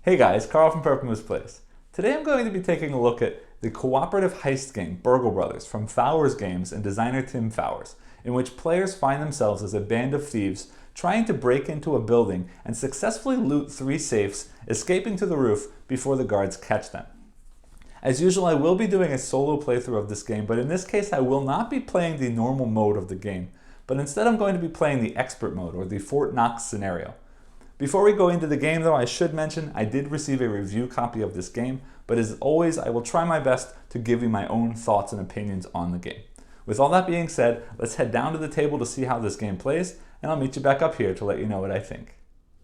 Hey guys, Carl from Purple Moose Plays. Today I'm going to be taking a look at the cooperative heist game Burgle Bros from Fowers Games and designer Tim Fowers, in which players find themselves as a band of thieves trying to break into a building and successfully loot 3 safes, escaping to the roof before the guards catch them. As usual, I will be doing a solo playthrough of this game, but in this case I will not be playing the normal mode of the game, but instead I'm going to be playing the expert mode, or the Fort Knox scenario. Before we go into the game though, I should mention I did receive a review copy of this game, but as always I will try my best to give you my own thoughts and opinions on the game. With all that being said, let's head down to the table to see how this game plays, and I'll meet you back up here to let you know what I think.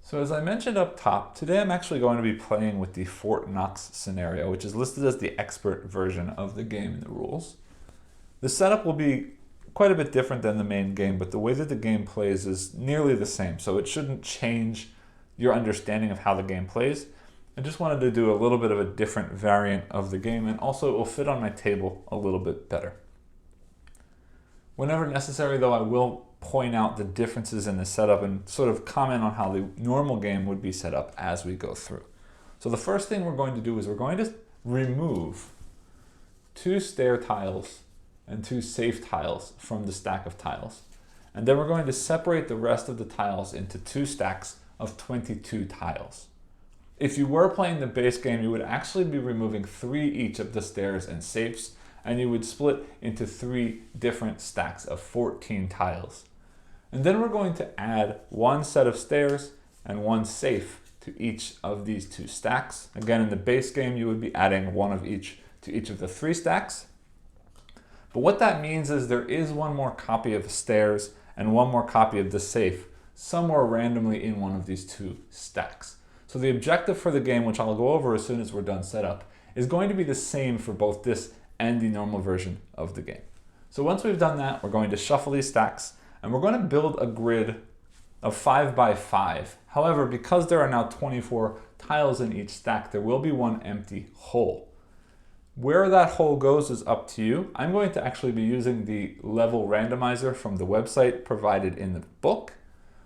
So as I mentioned up top, today I'm actually going to be playing with the Fort Knox scenario, which is listed as the expert version of the game in the rules. The setup will be quite a bit different than the main game, but the way that the game plays is nearly the same, so it shouldn't change your understanding of how the game plays. I just wanted to do a little bit of a different variant of the game, and also it will fit on my table a little bit better. Whenever necessary though, I will point out the differences in the setup and sort of comment on how the normal game would be set up as we go through. So the first thing we're going to do is we're going to remove 2 stair tiles and 2 safe tiles from the stack of tiles. And then we're going to separate the rest of the tiles into 2 stacks of 22 tiles. If you were playing the base game, you would actually be removing 3 each of the stairs and safes, and you would split into 3 different stacks of 14 tiles. And then we're going to add 1 set of stairs and 1 safe to each of these 2 stacks. Again, in the base game, you would be adding 1 of each to each of the 3 stacks. But what that means is there is 1 more copy of the stairs and 1 more copy of the safe somewhere randomly in one of these 2 stacks. So the objective for the game, which I'll go over as soon as we're done setup, is going to be the same for both this and the normal version of the game. So once we've done that, we're going to shuffle these stacks and we're going to build a grid of 5 by 5. However, because there are now 24 tiles in each stack, there will be 1 empty hole. Where that hole goes is up to you. I'm going to actually be using the level randomizer from the website provided in the book,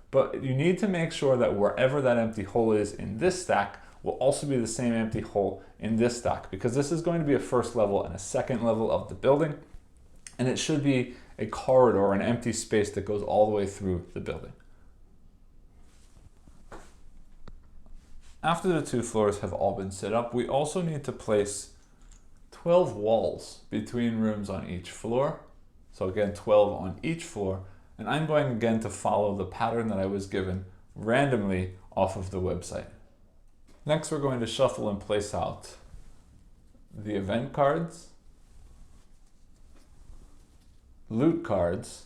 but you need to make sure that wherever that empty hole is in this stack will also be the same empty hole in this stack, because this is going to be a first level and a second level of the building, and it should be a corridor or an empty space that goes all the way through the building. After the 2 floors have all been set up, we also need to place 12 walls between rooms on each floor. So again, 12 on each floor. And I'm going again to follow the pattern that I was given randomly off of the website. Next, we're going to shuffle and place out the event cards, loot cards,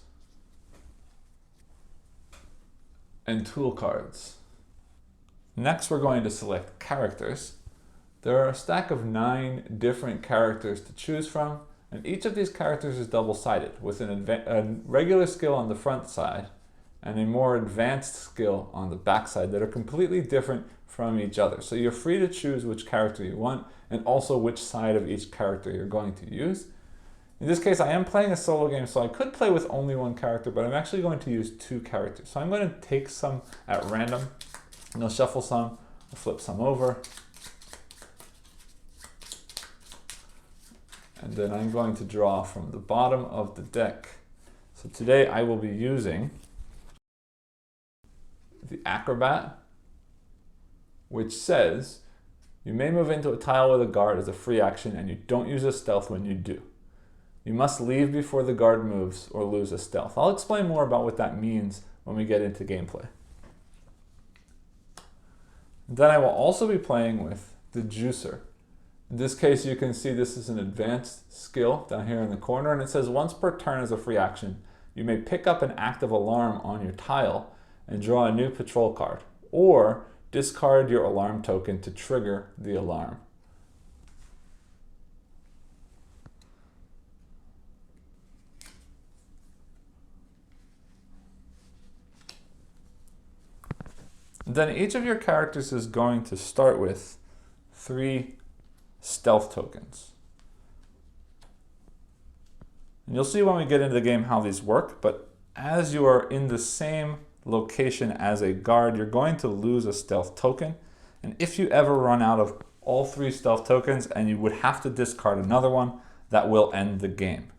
and tool cards. Next, we're going to select characters. There are a stack of 9 different characters to choose from, and each of these characters is double-sided, with a regular skill on the front side and a more advanced skill on the back side that are completely different from each other. So you're free to choose which character you want and also which side of each character you're going to use. In this case, I am playing a solo game, so I could play with only 1 character, but I'm actually going to use 2 characters. So I'm going to take some at random, and I'll shuffle some, I'll flip some over, and then I'm going to draw from the bottom of the deck. So today I will be using the Acrobat, which says you may move into a tile with a guard as a free action and you don't use a stealth when you do. You must leave before the guard moves or lose a stealth. I'll explain more about what that means when we get into gameplay. Then I will also be playing with the Juicer. In this case, you can see this is an advanced skill down here in the corner, and it says once per turn as a free action, you may pick up an active alarm on your tile and draw a new patrol card, or discard your alarm token to trigger the alarm. Then each of your characters is going to start with 3 stealth tokens. And you'll see when we get into the game how these work, but as you are in the same location as a guard, you're going to lose a stealth token, And if you ever run out of all 3 stealth tokens and you would have to discard another one, that will end the game.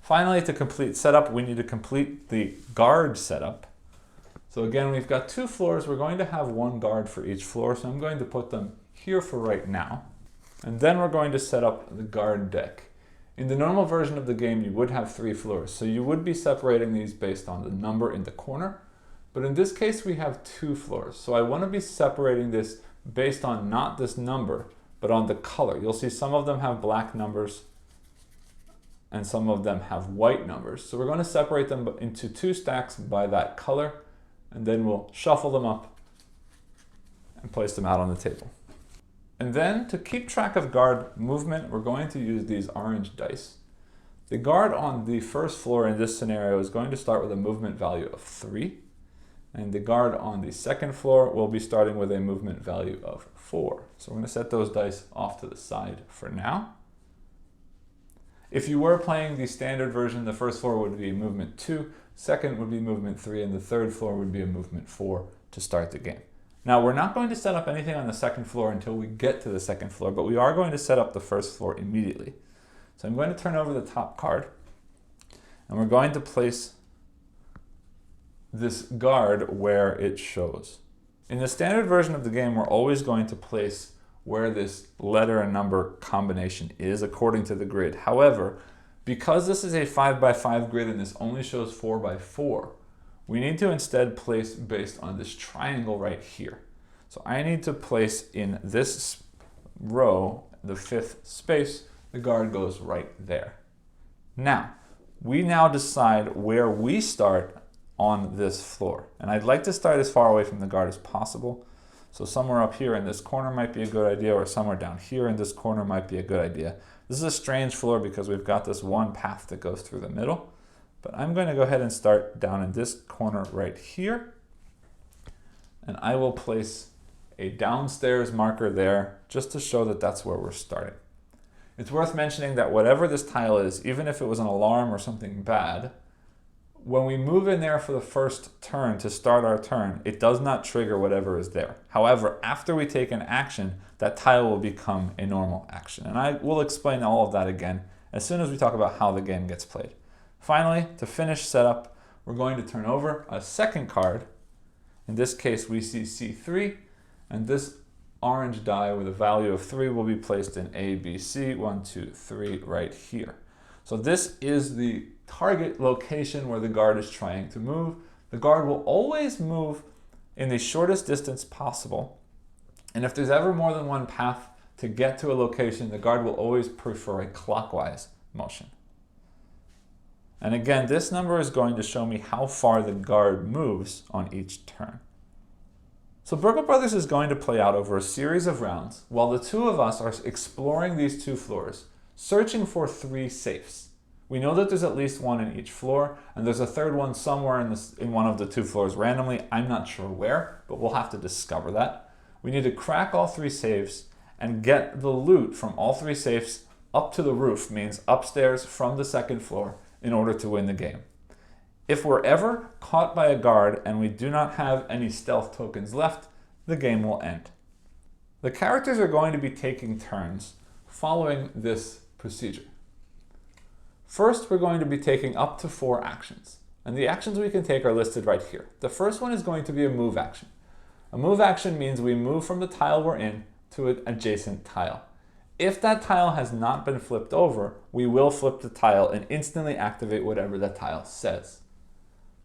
Finally, to complete setup, we need to complete the guard setup. So again, we've got 2 floors. We're going to have 1 guard for each floor, so I'm going to put them here for right now. And then we're going to set up the guard deck. In the normal version of the game, you would have 3 floors, so you would be separating these based on the number in the corner. But in this case, we have 2 floors. So I want to be separating this based on not this number, but on the color. You'll see some of them have black numbers and some of them have white numbers. So we're going to separate them into 2 stacks by that color, and then we'll shuffle them up and place them out on the table. And then to keep track of guard movement, we're going to use these orange dice. The guard on the first floor in this scenario is going to start with a movement value of 3. And the guard on the second floor will be starting with a movement value of 4. So we're going to set those dice off to the side for now. If you were playing the standard version, the first floor would be movement 2, second would be movement 3, and the third floor would be a movement 4 to start the game. Now, we're not going to set up anything on the second floor until we get to the second floor, but we are going to set up the first floor immediately. So I'm going to turn over the top card, and we're going to place this guard where it shows. In the standard version of the game, we're always going to place where this letter and number combination is according to the grid. However, because this is a 5x5 grid and this only shows 4x4, we need to instead place based on this triangle right here. So I need to place in this row, the 5th space, the guard goes right there. Now, we now decide where we start on this floor. And I'd like to start as far away from the guard as possible. So somewhere up here in this corner might be a good idea, or somewhere down here in this corner might be a good idea. This is a strange floor because we've got this one path that goes through the middle. But I'm going to go ahead and start down in this corner right here. And I will place a downstairs marker there just to show that that's where we're starting. It's worth mentioning that whatever this tile is, even if it was an alarm or something bad, when we move in there for the first turn to start our turn, it does not trigger whatever is there. However, after we take an action, that tile will become a normal action. And I will explain all of that again as soon as we talk about how the game gets played. Finally, to finish setup, we're going to turn over a second card. In this case, we see C3, and this orange die with a value of 3 will be placed in A, B, C, 1, 2, 3, right here. So this is the target location where the guard is trying to move. The guard will always move in the shortest distance possible. And if there's ever more than one path to get to a location, the guard will always prefer a clockwise motion. And again, this number is going to show me how far the guard moves on each turn. So Burgle Brothers is going to play out over a series of rounds while the 2 of us are exploring these 2 floors, searching for 3 safes. We know that there's at least 1 in each floor, and there's a third one somewhere in one of the 2 floors randomly. I'm not sure where, but we'll have to discover that. We need to crack all 3 safes and get the loot from all 3 safes up to the roof, means upstairs from the second floor, in order to win the game. If we're ever caught by a guard and we do not have any stealth tokens left, the game will end. The characters are going to be taking turns following this procedure. First, we're going to be taking up to 4 actions, and the actions we can take are listed right here. The first one is going to be a move action. A move action means we move from the tile we're in to an adjacent tile. If that tile has not been flipped over, we will flip the tile and instantly activate whatever that tile says.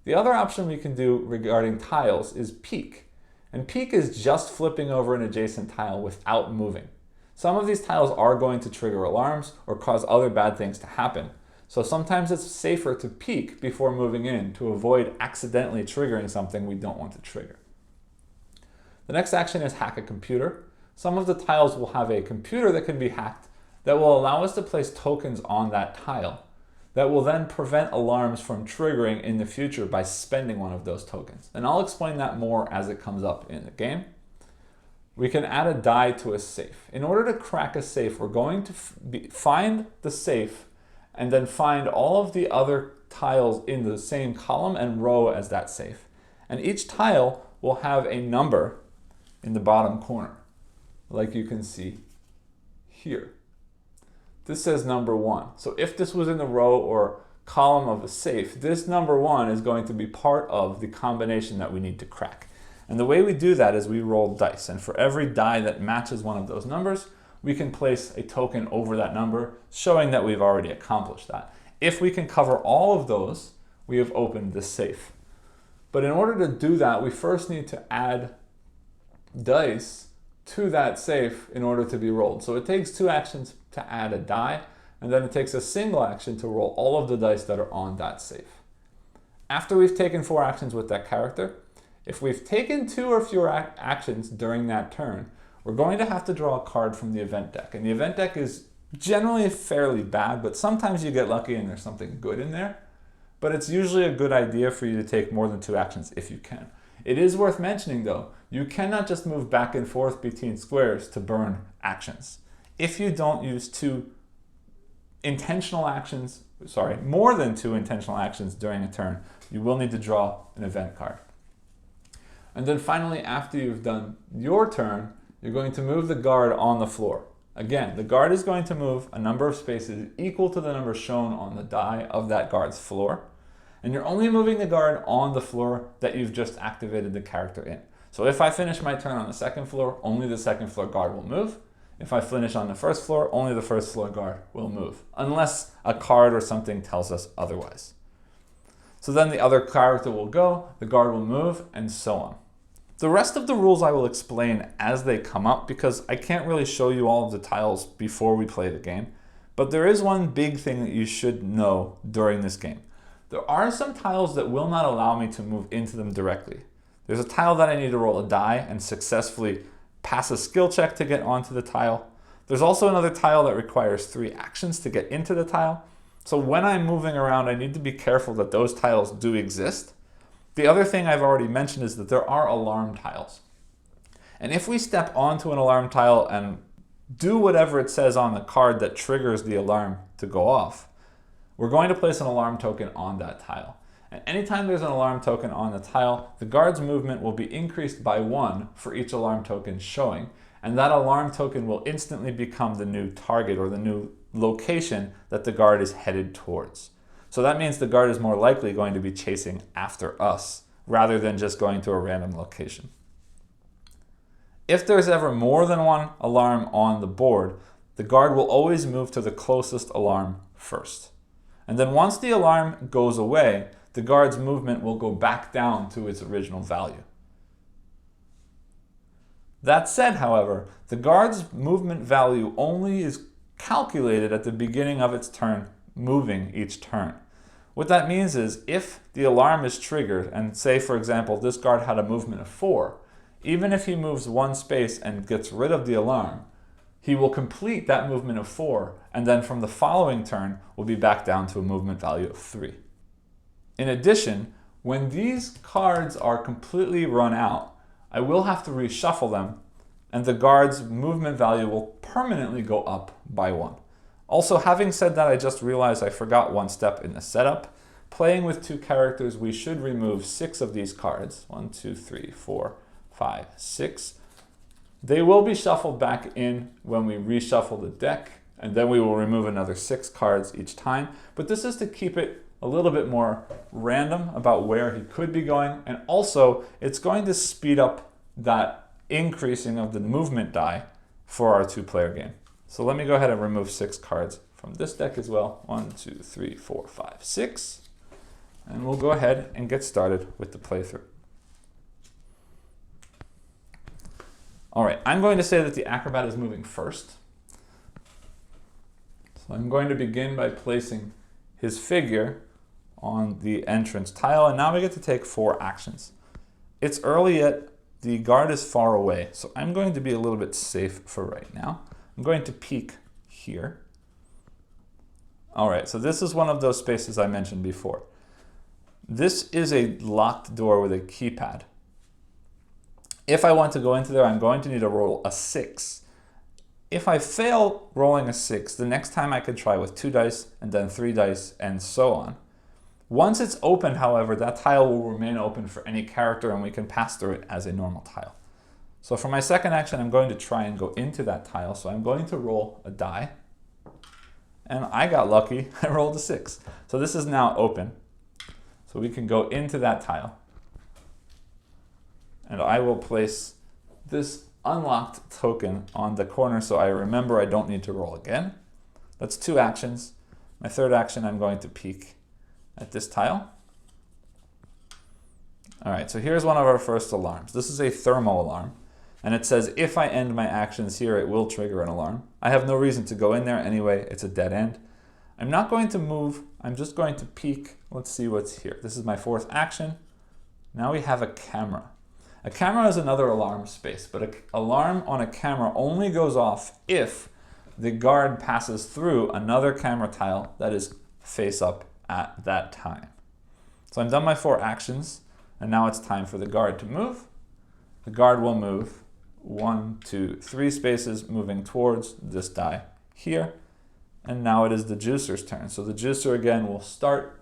The other option we can do regarding tiles is peek. And peek is just flipping over an adjacent tile without moving. Some of these tiles are going to trigger alarms or cause other bad things to happen. So sometimes it's safer to peek before moving in to avoid accidentally triggering something we don't want to trigger. The next action is hack a computer. Some of the tiles will have a computer that can be hacked that will allow us to place tokens on that tile that will then prevent alarms from triggering in the future by spending one of those tokens. And I'll explain that more as it comes up in the game. We can add a die to a safe. In order to crack a safe, we're going to find the safe and then find all of the other tiles in the same column and row as that safe. And each tile will have a number in the bottom corner, like you can see here. This says number 1. So if this was in the row or column of a safe, this number 1 is going to be part of the combination that we need to crack. And the way we do that is we roll dice, and for every die that matches one of those numbers, we can place a token over that number, showing that we've already accomplished that. If we can cover all of those, we have opened the safe. But in order to do that, we first need to add dice to that safe in order to be rolled. So it takes 2 actions to add a die, and then it takes a single action to roll all of the dice that are on that safe. After we've taken 4 actions with that character, if we've taken 2 or fewer actions during that turn, we're going to have to draw a card from the event deck. And the event deck is generally fairly bad, but sometimes you get lucky and there's something good in there. But it's usually a good idea for you to take more than 2 actions if you can. It is worth mentioning though, you cannot just move back and forth between squares to burn actions. If you don't use more than 2 intentional actions during a turn, you will need to draw an event card. And then finally, after you've done your turn, you're going to move the guard on the floor. Again, the guard is going to move a number of spaces equal to the number shown on the die of that guard's floor. And you're only moving the guard on the floor that you've just activated the character in. So if I finish my turn on the 2nd floor, only the 2nd floor guard will move. If I finish on the 1st floor, only the 1st floor guard will move, unless a card or something tells us otherwise. So then the other character will go, the guard will move, and so on. The rest of the rules I will explain as they come up because I can't really show you all of the tiles before we play the game. But there is one big thing that you should know during this game. There are some tiles that will not allow me to move into them directly. There's a tile that I need to roll a die and successfully pass a skill check to get onto the tile. There's also another tile that requires 3 actions to get into the tile. So when I'm moving around, I need to be careful that those tiles do exist. The other thing I've already mentioned is that there are alarm tiles. And if we step onto an alarm tile and do whatever it says on the card that triggers the alarm to go off, we're going to place an alarm token on that tile. And anytime there's an alarm token on the tile, the guard's movement will be increased by 1 for each alarm token showing, and that alarm token will instantly become the new target or the new location that the guard is headed towards. So that means the guard is more likely going to be chasing after us rather than just going to a random location. If there's ever more than 1 alarm on the board, the guard will always move to the closest alarm first. And then once the alarm goes away, the guard's movement will go back down to its original value. That said, however, the guard's movement value only is calculated at the beginning of its turn, moving each turn. What that means is if the alarm is triggered, and say for example this guard had a movement of 4, even if he moves 1 space and gets rid of the alarm, he will complete that movement of 4, and then from the following turn will be back down to a movement value of 3. In addition, when these cards are completely run out, I will have to reshuffle them, and the guard's movement value will permanently go up by 1. Also, having said that, I just realized I forgot one step in the setup. Playing with 2 characters, we should remove 6 of these cards. 1, 2, 3, 4, 5, 6. They will be shuffled back in when we reshuffle the deck, and then we will remove another 6 cards each time. But this is to keep it a little bit more random about where he could be going, and also it's going to speed up that increasing of the movement die for our 2-player game. So let me go ahead and remove 6 cards from this deck as well. 1, 2, 3, 4, 5, 6. And we'll go ahead and get started with the playthrough. All right, I'm going to say that the Acrobat is moving first. So I'm going to begin by placing his figure on the entrance tile, and now we get to take 4 actions. It's early yet, the guard is far away, so I'm going to be a little bit safe for right now. I'm going to peek here. All right, so this is one of those spaces I mentioned before. This is a locked door with a keypad. If I want to go into there, I'm going to need to roll a 6. If I fail rolling a 6, the next time I can try with 2 dice and then 3 dice and so on. Once it's opened, however, that tile will remain open for any character and we can pass through it as a normal tile. So for my second action, I'm going to try and go into that tile. So I'm going to roll a die. And I got lucky, I rolled a 6. So this is now open. So we can go into that tile. And I will place this unlocked token on the corner so I remember I don't need to roll again. That's 2 actions. My third action, I'm going to peek at this tile. All right, so here's one of our first alarms. This is a thermal alarm. And it says, if I end my actions here, it will trigger an alarm. I have no reason to go in there anyway. It's a dead end. I'm not going to move. I'm just going to peek. Let's see what's here. This is my fourth action. Now we have a camera. A camera is another alarm space, but an alarm on a camera only goes off if the guard passes through another camera tile that is face up at that time. So I've done my 4 actions, and now it's time for the guard to move. The guard will move 1, 2, 3 spaces moving towards this die here. And now it is the juicer's turn. So the juicer again will start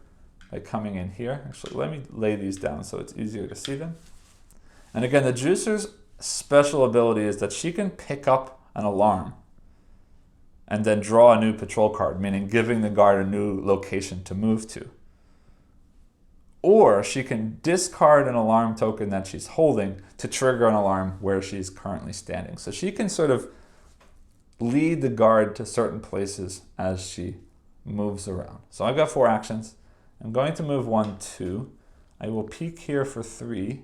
by coming in here. Actually, let me lay these down so it's easier to see them. And again, the juicer's special ability is that she can pick up an alarm and then draw a new patrol card, meaning giving the guard a new location to move to. Or she can discard an alarm token that she's holding to trigger an alarm where she's currently standing. So she can sort of lead the guard to certain places as she moves around. So I've got 4 actions. I'm going to move 1, 2. I will peek here for 3.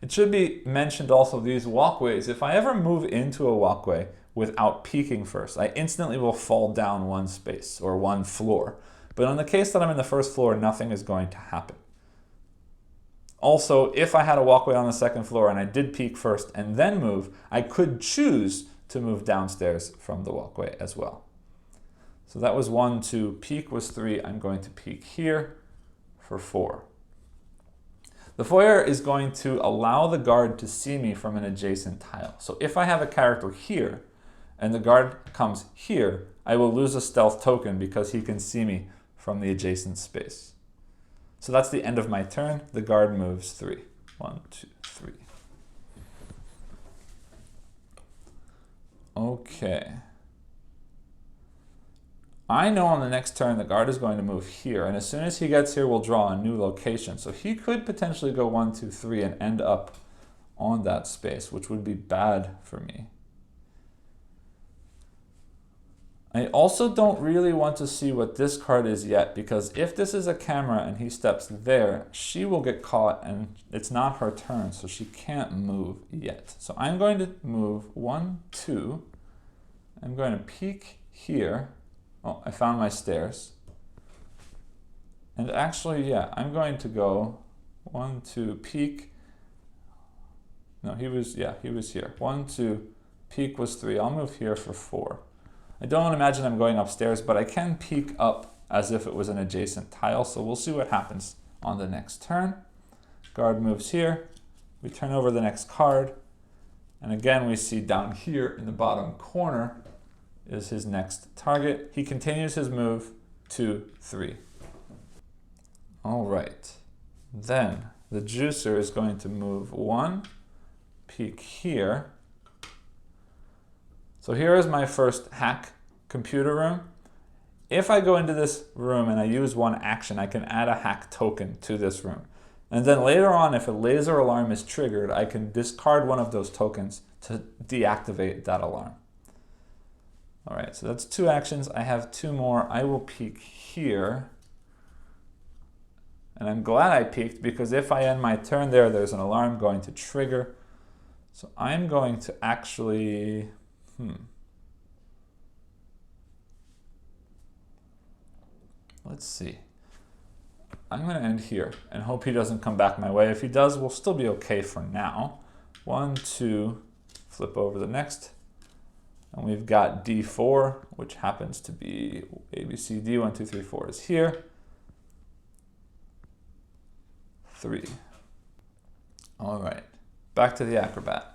It should be mentioned also these walkways. If I ever move into a walkway without peeking first, I instantly will fall down 1 space or 1 floor. But in the case that I'm in the first floor, nothing is going to happen. Also, if I had a walkway on the 2nd floor and I did peek first and then move, I could choose to move downstairs from the walkway as well. So that was 1, 2, peek was 3. I'm going to peek here for 4. The foyer is going to allow the guard to see me from an adjacent tile. So if I have a character here and the guard comes here, I will lose a stealth token because he can see me from the adjacent space. So that's the end of my turn. The guard moves 3. 1, 2, 3. Okay. I know on the next turn the guard is going to move here, and as soon as he gets here, we'll draw a new location. So he could potentially go 1, 2, 3 and end up on that space, which would be bad for me. I also don't really want to see what this card is yet, because if this is a camera and he steps there, she will get caught and it's not her turn, so she can't move yet. So I'm going to move 1, 2. I'm going to peek here. Oh, I found my stairs. And actually, yeah, I'm going to go 1, 2, peek. No, he was here. 1, 2, peek was 3. I'll move here for 4. I don't imagine I'm going upstairs, but I can peek up as if it was an adjacent tile, so we'll see what happens on the next turn. Guard moves here. We turn over the next card. And again, we see down here in the bottom corner is his next target. He continues his move 2, 3. All right. Then the juicer is going to move 1, peek here. So here is my first hack computer room. If I go into this room and I use 1 action, I can add a hack token to this room. And then later on, if a laser alarm is triggered, I can discard one of those tokens to deactivate that alarm. All right, so that's 2 actions. I have 2 more. I will peek here. And I'm glad I peeked, because if I end my turn there, there's an alarm going to trigger. So I'm going to actually, let's see. I'm going to end here and hope he doesn't come back my way. If he does, we'll still be okay for now. 1, 2, flip over the next. And we've got D4, which happens to be A, B, C, D. 1, 2, 3, 4 is here. 3. All right, back to the Acrobat.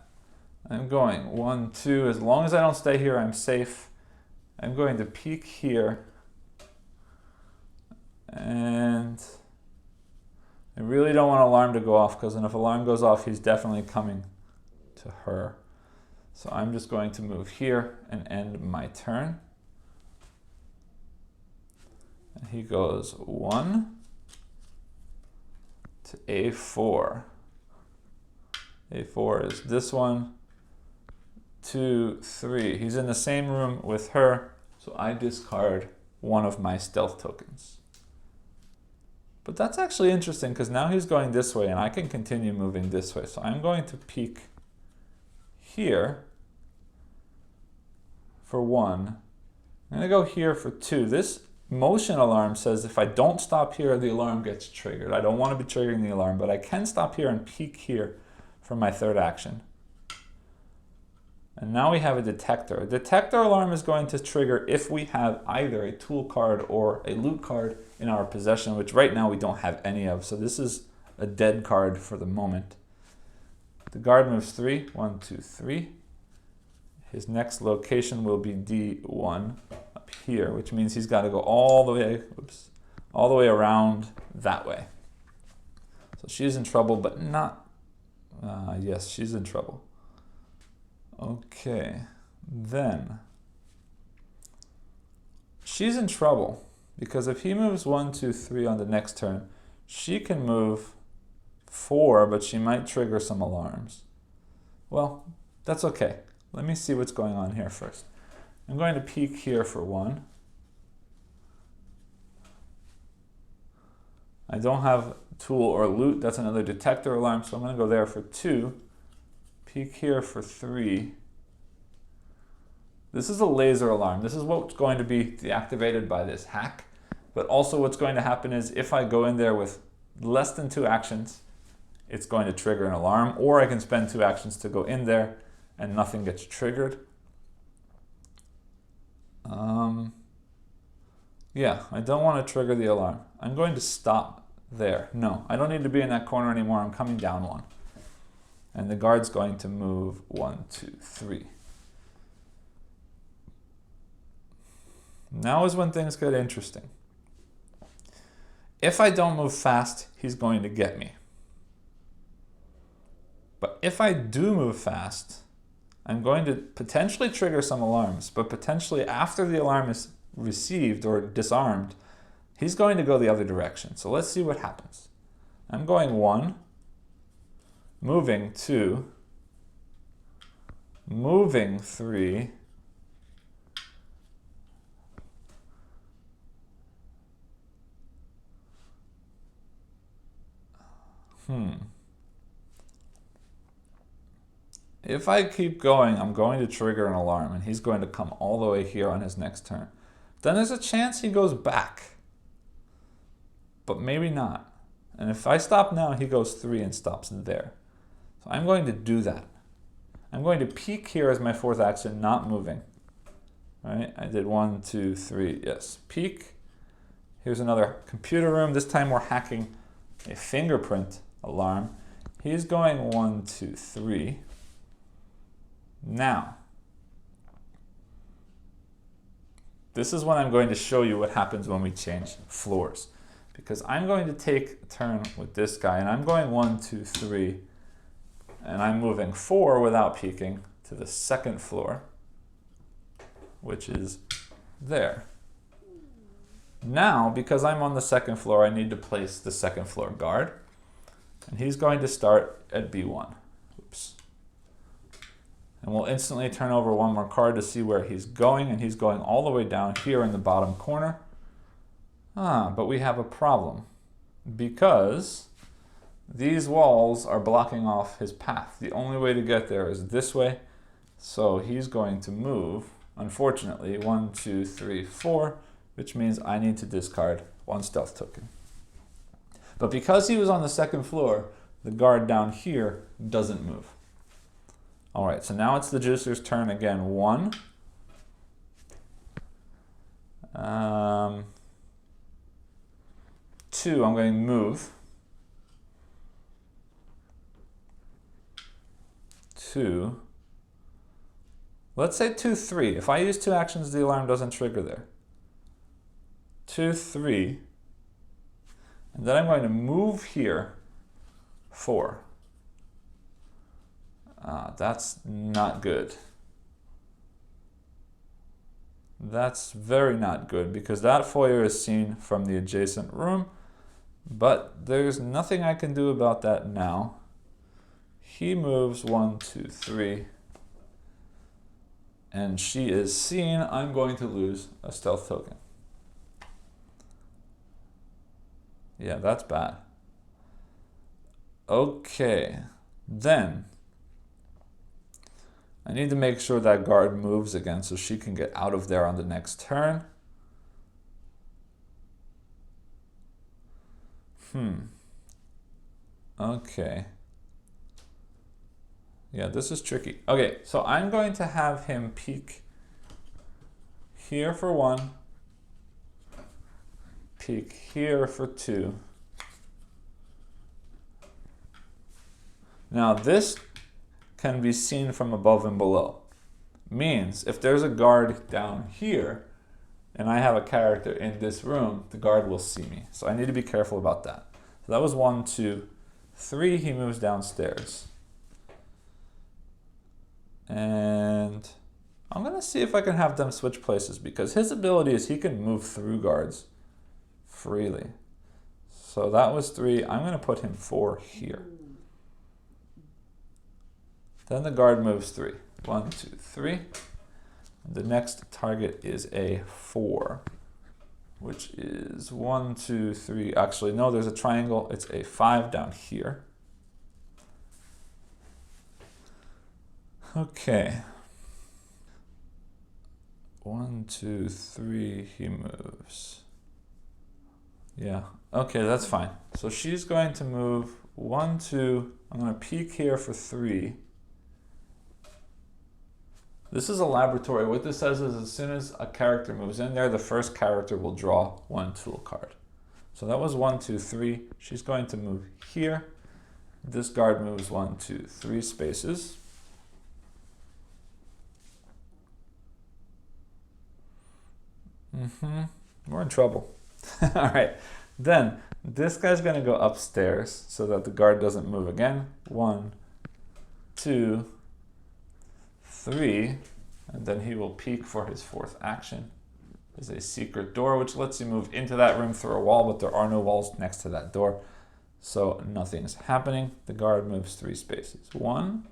I'm going 1, 2. As long as I don't stay here, I'm safe. I'm going to peek here. And I really don't want alarm to go off, because if alarm goes off, he's definitely coming to her. So I'm just going to move here and end my turn. And he goes 1 to A4. A4 is this one, 2, 3. He's in the same room with her, so I discard one of my stealth tokens. But that's actually interesting, because now he's going this way and I can continue moving this way. So I'm going to peek here for 1. I'm going to go here for 2. This motion alarm says if I don't stop here, the alarm gets triggered. I don't want to be triggering the alarm, but I can stop here and peek here for my third action. And now we have a detector. A detector alarm is going to trigger if we have either a tool card or a loot card in our possession, which right now we don't have any of. So this is a dead card for the moment. The guard moves 3. 1, 2, 3. His next location will be D1 up here, which means he's got to go all the way, all the way around that way. So she's in trouble, but not. Yes, she's in trouble. Okay, then she's in trouble because if he moves 1, 2, 3 on the next turn, she can move 4, but she might trigger some alarms. Well, that's okay. Let me see what's going on here first. I'm going to peek here for 1. I don't have tool or loot. That's another detector alarm, so I'm going to go there for 2. Peek here for 3. This is a laser alarm. This is what's going to be deactivated by this hack. But also what's going to happen is if I go in there with less than 2 actions, it's going to trigger an alarm, or I can spend 2 actions to go in there and nothing gets triggered. Yeah, I don't want to trigger the alarm. I'm going to stop there. No, I don't need to be in that corner anymore. I'm coming down 1. And the guard's going to move 1, 2, 3. Now is when things get interesting. If I don't move fast, he's going to get me. But if I do move fast, I'm going to potentially trigger some alarms, but potentially after the alarm is received or disarmed, he's going to go the other direction. So let's see what happens. I'm going 1, moving 2, moving 3, If I keep going, I'm going to trigger an alarm, and he's going to come all the way here on his next turn. Then there's a chance he goes back, but maybe not. And if I stop now, he goes 3 and stops there. So I'm going to do that. I'm going to peek here as my 4th action, not moving. All right, I did 1, 2, 3, yes, peek. Here's another computer room. This time we're hacking a fingerprint alarm. He's going 1, 2, 3. Now, this is when I'm going to show you what happens when we change floors. Because I'm going to take a turn with this guy, and I'm going 1, 2, 3, and I'm moving 4 without peeking to the 2nd floor, which is there. Now, because I'm on the 2nd floor, I need to place the 2nd floor guard, and he's going to start at B1. Oops. And we'll instantly turn over 1 more card to see where he's going, and he's going all the way down here in the bottom corner. But we have a problem because these walls are blocking off his path. The only way to get there is this way. So he's going to move, unfortunately, 1, 2, 3, 4, which means I need to discard 1 stealth token. But because he was on the 2nd floor, the guard down here doesn't move. All right, so now it's the juicer's turn again. 1. 2, I'm going to move. 2. Let's say 2, 3. If I use 2 actions, the alarm doesn't trigger there. 2, 3. And then I'm going to move here 4. That's not good. That's very not good because that foyer is seen from the adjacent room, but there's nothing I can do about that now. He moves 1, 2, 3, and she is seen. I'm going to lose a stealth token. Yeah, that's bad. Okay, then I need to make sure that guard moves again so she can get out of there on the next turn. Okay. Yeah, this is tricky. Okay, so I'm going to have him peek here for 1, peek here for 2. Now this can be seen from above and below. Means if there's a guard down here and I have a character in this room, the guard will see me. So I need to be careful about that. So that was 1, 2, 3. He moves downstairs. And I'm going to see if I can have them switch places because his ability is he can move through guards freely. So that was 3. I'm going to put him 4 here. Then the guard moves 3. 1, 2, 3. The next target is a 4, which is 1, 2, 3. Actually, no, there's a triangle. It's a 5 down here. Okay. 1, 2, 3, he moves. Yeah, okay, that's fine. So she's going to move 1, 2. I'm going to peek here for 3. This is a laboratory. What this says is as soon as a character moves in there, the first character will draw 1 tool card. So that was 1, 2, 3. She's going to move here. This guard moves 1, 2, 3 spaces. We're in trouble. All right. Then this guy's going to go upstairs so that the guard doesn't move again. 1, 2, 3, and then he will peek for his 4th action. There's a secret door which lets you move into that room through a wall, but there are no walls next to that door, so nothing's happening. The guard moves 3 spaces. 1,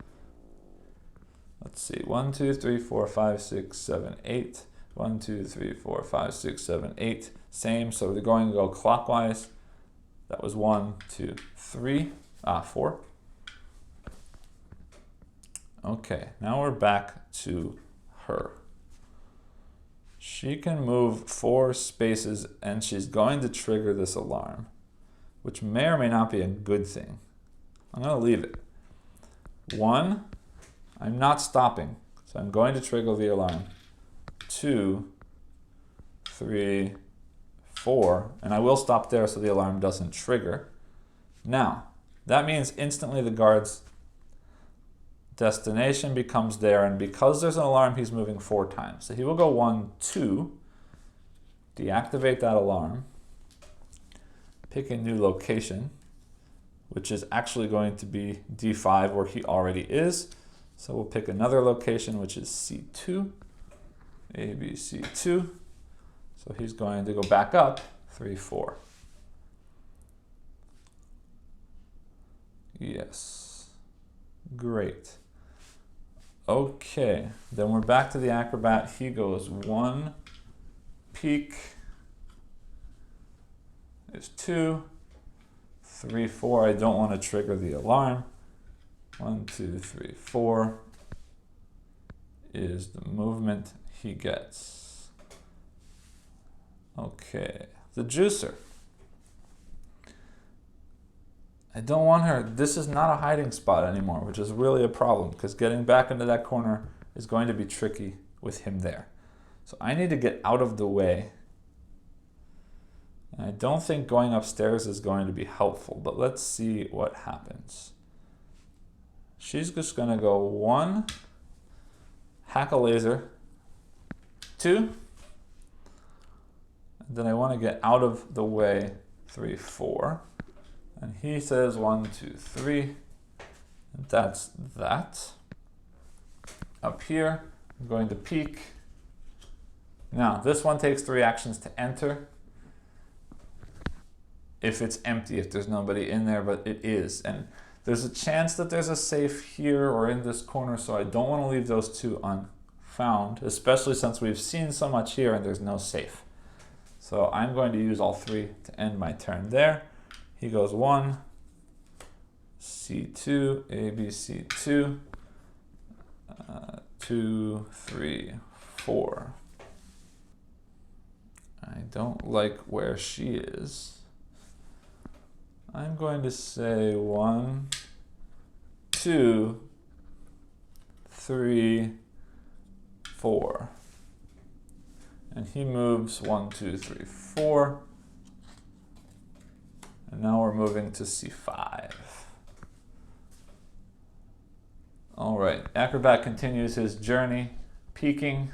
let's see, 1, 2, 3, 4, 5, 6, 7, 8. 1, 2, 3, 4, 5, 6, 7, 8. Same, so they're going to go clockwise. That was 1, 2, 3, 4. Okay, now we're back to her. She can move 4 spaces and she's going to trigger this alarm, which may or may not be a good thing. I'm going to leave it. 1, I'm not stopping, so I'm going to trigger the alarm. 2, 3, 4, and I will stop there so the alarm doesn't trigger. Now, that means instantly the guard's destination becomes there, and because there's an alarm, he's moving 4 times. So he will go 1, 2, deactivate that alarm, pick a new location, which is actually going to be D5 where he already is. So we'll pick another location, which is C2. ABC2. So he's going to go back up 3, 4. Yes. Great. Okay, then we're back to the Acrobat. He goes 1, peek is 2, 3, 4. I don't want to trigger the alarm. 1, 2, 3, 4 is the movement he gets. Okay, the juicer. I don't want her. This is not a hiding spot anymore, which is really a problem because getting back into that corner is going to be tricky with him there. So I need to get out of the way. And I don't think going upstairs is going to be helpful, but let's see what happens. She's just going to go 1, hack a laser, 2, and then I want to get out of the way 3, 4. And he says 1, 2, 3. And that's that. Up here, I'm going to peek. Now, this one takes 3 actions to enter. If it's empty, if there's nobody in there, but it is. And there's a chance that there's a safe here or in this corner, so I don't want to leave those 2 unfound, especially since we've seen so much here and there's no safe. So I'm going to use all 3 to end my turn there. He goes 1, C2, A, B, C2, 2, 3, 4. I don't like where she is. I'm going to say 1, 2, 3, 4. And he moves 1, 2, 3, 4. And now we're moving to C5. All right, Acrobat continues his journey, peeking,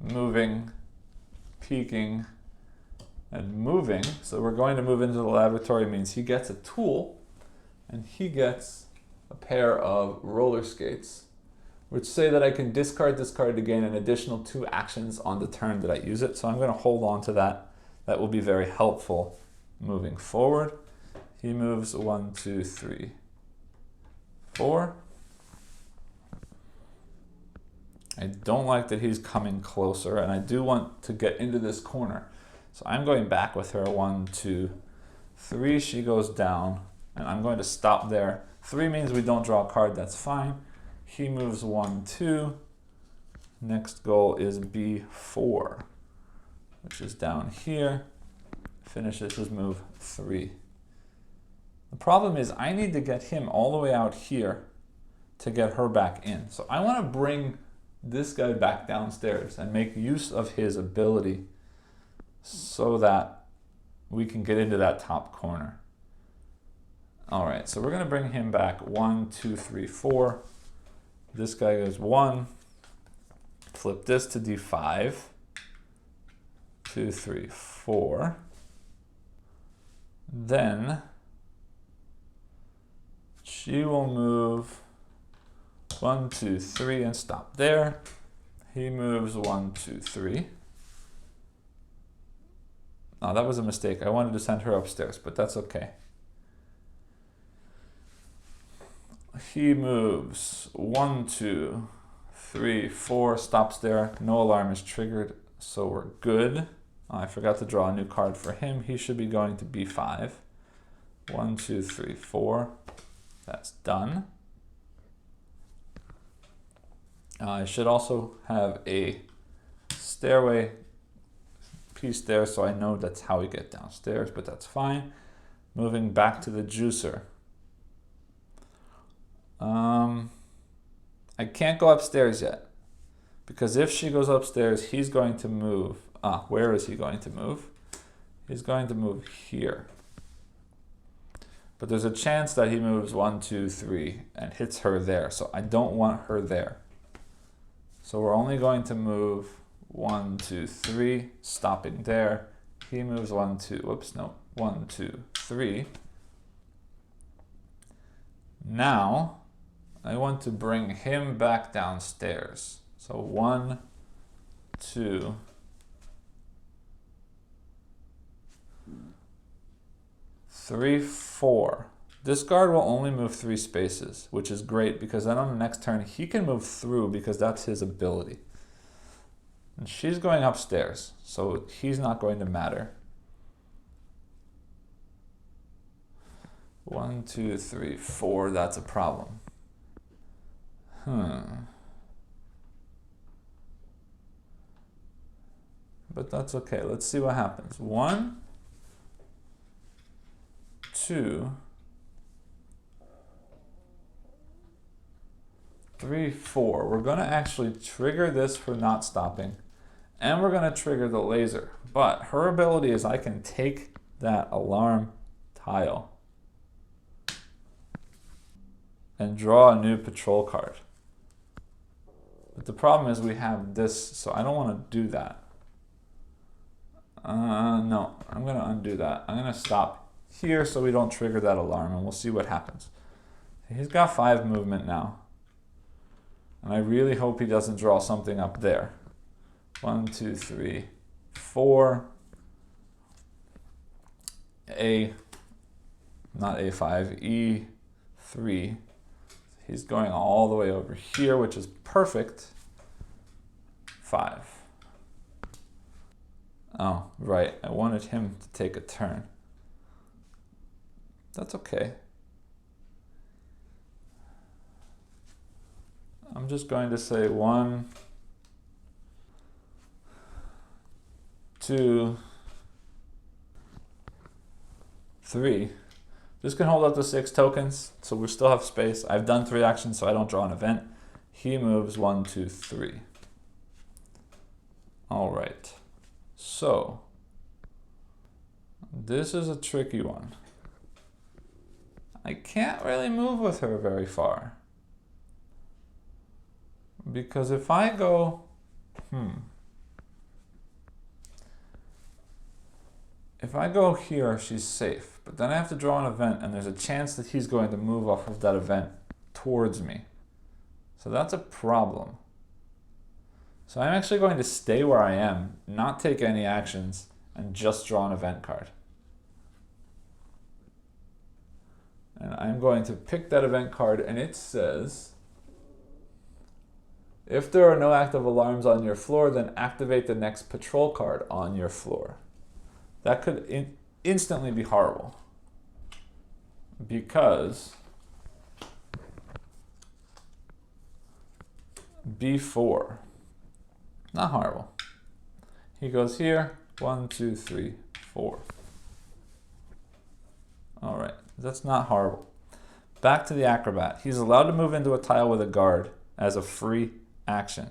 moving, peeking, and moving. So we're going to move into the laboratory means he gets a tool and he gets a pair of roller skates, which say that I can discard to gain an additional 2 actions on the turn that I use it. So I'm going to hold on to that. That will be very helpful moving forward. He moves 1, 2, 3, 4. I don't like that he's coming closer, and I do want to get into this corner. So I'm going back with her. 1, 2, 3. She goes down, and I'm going to stop there. 3 means we don't draw a card. That's fine. He moves 1, 2. Next goal is B4, which is down here. Finishes his move 3. The problem is I need to get him all the way out here to get her back in. So I want to bring this guy back downstairs and make use of his ability so that we can get into that top corner. All right, so we're going to bring him back 1, 2, 3, 4. This guy goes 1. Flip this to D5. 2, 3, 4. Then she will move 1, 2, 3 and stop there. He moves 1, 2, 3. Oh, that was a mistake. I wanted to send her upstairs, but that's okay. He moves 1, 2, 3, 4, stops there. No alarm is triggered, so we're good. Oh, I forgot to draw a new card for him. He should be going to B5. 1, 2, 3, 4. That's done. I should also have a stairway piece there so I know that's how we get downstairs, but that's fine. Moving back to the juicer. I can't go upstairs yet because if she goes upstairs, he's going to move. Where is he going to move? He's going to move here. But there's a chance that he moves 1, 2, 3 and hits her there. So I don't want her there. So we're only going to move 1, 2, 3, stopping there. He moves 1, 2, whoops, no, 1, 2, 3. Now I want to bring him back downstairs. So 1, 2, 3, 4. This guard will only move 3 spaces, which is great because then on the next turn he can move through because that's his ability. And she's going upstairs, so he's not going to matter. 1, 2, 3, 4, that's a problem. But that's okay. Let's see what happens. 1, 2, 3, 4. We're going to actually trigger this for not stopping, and we're going to trigger the laser. But her ability is I can take that alarm tile and draw a new patrol card. But the problem is we have this, so I don't want to do that. No, I'm going to undo that. I'm going to stop here so we don't trigger that alarm, and we'll see what happens. He's got 5 movement now. And I really hope he doesn't draw something up there. 1, 2, 3, 4. Not A5, E3. He's going all the way over here, which is perfect. 5. Oh, right. I wanted him to take a turn. That's okay. I'm just going to say 1, 2, 3. This can hold up to 6 tokens, so we still have space. I've done 3 actions, so I don't draw an event. He moves 1, 2, 3. All right. So, this is a tricky one. I can't really move with her very far. Because if I go, if I go here, she's safe. But then I have to draw an event, and there's a chance that he's going to move off of that event towards me. So that's a problem. So I'm actually going to stay where I am, not take any actions, and just draw an event card. And I'm going to pick that event card, and it says, if there are no active alarms on your floor, then activate the next patrol card on your floor. That could instantly be horrible. Because B4, not horrible. He goes here, 1, 2, 3, 4. All right, that's not horrible. Back to the Acrobat. He's allowed to move into a tile with a guard as a free action.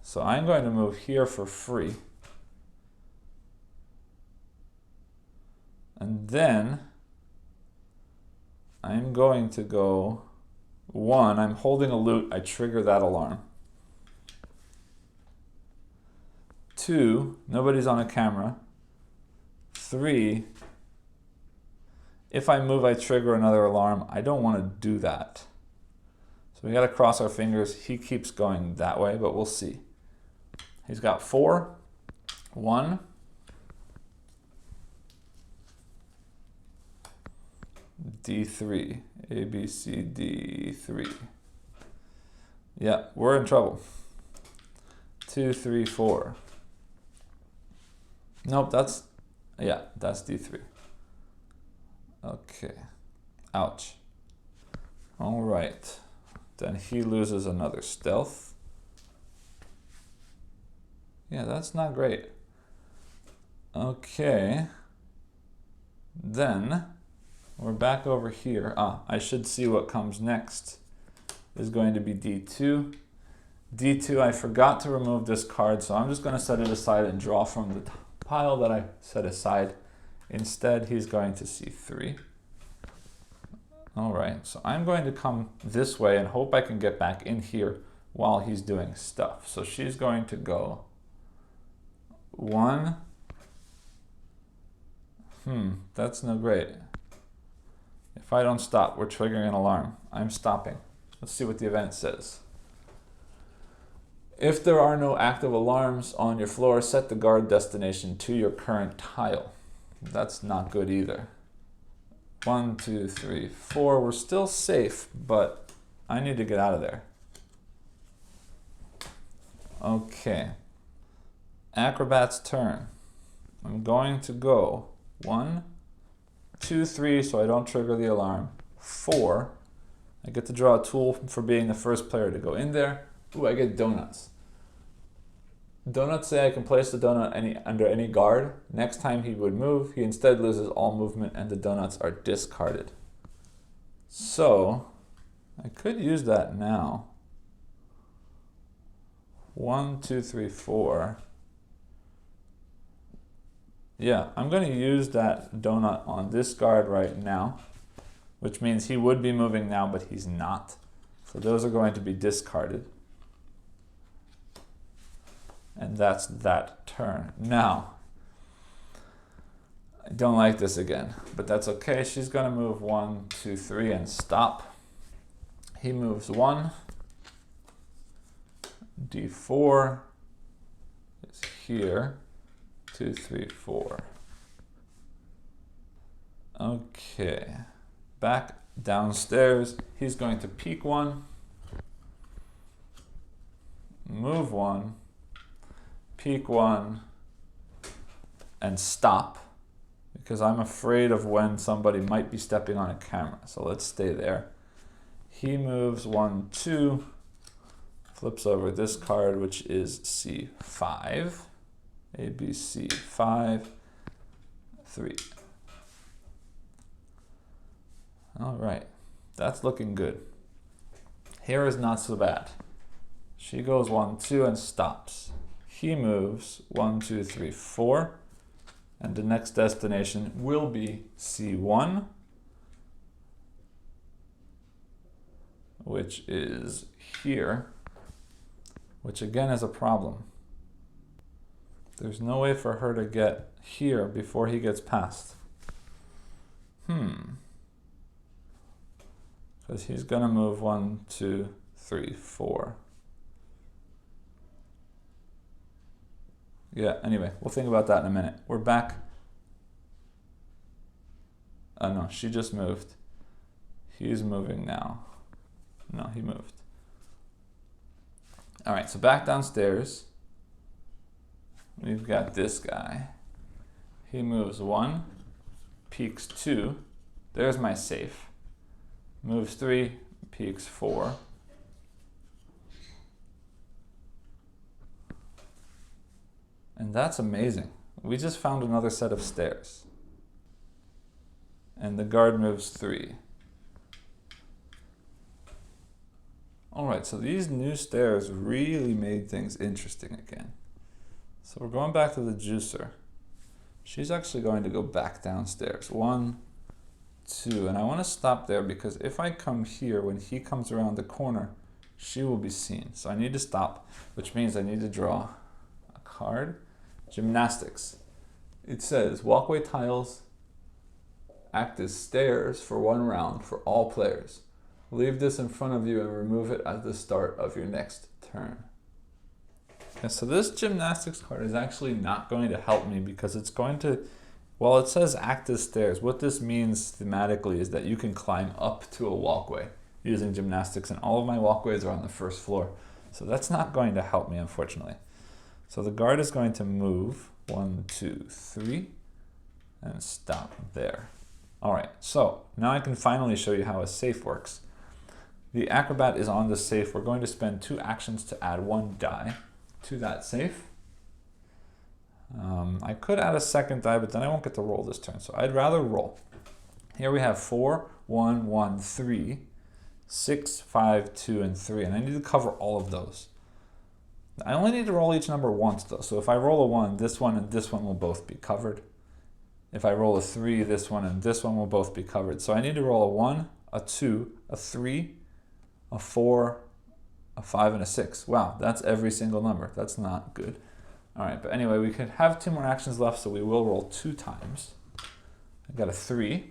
So I'm going to move here for free. And then I'm going to go 1, I'm holding a loot, I trigger that alarm. 2, nobody's on a camera. 3, if I move, I trigger another alarm. I don't want to do that. So we got to cross our fingers. He keeps going that way, but we'll see. He's got 4, 1, D3, A, B, C, D, 3. Yeah, we're in trouble. 2, 3, 4. Nope, that's D3. Okay, ouch. All right, then he loses another stealth. Yeah, that's not great. Okay, then we're back over here. I should see what comes next. Is going to be D2. D2, I forgot to remove this card, so I'm just going to set it aside and draw from the pile that I set aside. Instead, he's going to C3. All right, so I'm going to come this way and hope I can get back in here while he's doing stuff. So she's going to go 1. That's no great. If I don't stop, we're triggering an alarm. I'm stopping. Let's see what the event says. If there are no active alarms on your floor, set the guard destination to your current tile. That's not good either. 1, 2, 3, 4. We're still safe, but I need to get out of there. Okay. Acrobat's turn. I'm going to go 1, 2, 3, so I don't trigger the alarm. 4. I get to draw a tool for being the first player to go in there. Ooh, I get donuts. Donuts say I can place the donut under any guard. Next time he would move, he instead loses all movement and the donuts are discarded. So, I could use that now. 1, 2, 3, 4. Yeah, I'm going to use that donut on this guard right now, which means he would be moving now, but he's not. So those are going to be discarded. And that's that turn. Now, I don't like this again, but that's okay. She's gonna move 1, 2, 3 and stop. He moves 1. D4 is here. 2, 3, 4. Okay, back downstairs. He's going to peek 1, move 1, peek 1, and stop, because I'm afraid of when somebody might be stepping on a camera. So let's stay there. He moves 1, 2, flips over this card, which is C5, ABC 5, 3. All right, that's looking good. Here is not so bad. She goes 1, 2 and stops. He moves 1, 2, 3, 4, and the next destination will be C1, which is here, which again is a problem. There's no way for her to get here before he gets past. Because he's gonna move 1, 2, 3, 4. Yeah, anyway, we'll think about that in a minute. We're back. Oh no, she just moved. He's moving now. No, he moved. All right, so back downstairs. We've got this guy. He moves 1, peeks 2. There's my safe. Moves 3, peeks 4. And that's amazing. We just found another set of stairs. And the guard moves 3. All right, so these new stairs really made things interesting again. So we're going back to the juicer. She's actually going to go back downstairs. 1, 2, and I want to stop there because if I come here, when he comes around the corner, she will be seen. So I need to stop, which means I need to draw a card. Gymnastics. It says walkway tiles act as stairs for 1 round for all players. Leave this in front of you and remove it at the start of your next turn. Okay, so this gymnastics card is actually not going to help me because it's going to, well, it says act as stairs. What this means thematically is that you can climb up to a walkway using gymnastics, and all of my walkways are on the first floor. So that's not going to help me, unfortunately. So the guard is going to move 1, 2, 3 and stop there. All right, so now I can finally show you how a safe works. The Acrobat is on the safe. We're going to spend 2 actions to add 1 die to that safe. I could add a second die, but then I won't get to roll this turn, so I'd rather roll. Here we have 4, 1, 1, 3, 6, 5, 2, and 3, and I need to cover all of those. I only need to roll each number once though, so if I roll a 1, this one and this one will both be covered. If I roll a 3, this one and this one will both be covered. So I need to roll a 1, a 2, a 3, a 4, a 5, and a 6. Wow, that's every single number. That's not good. All right, but anyway, we could have 2 more actions left, so we will roll 2 times. I got a 3.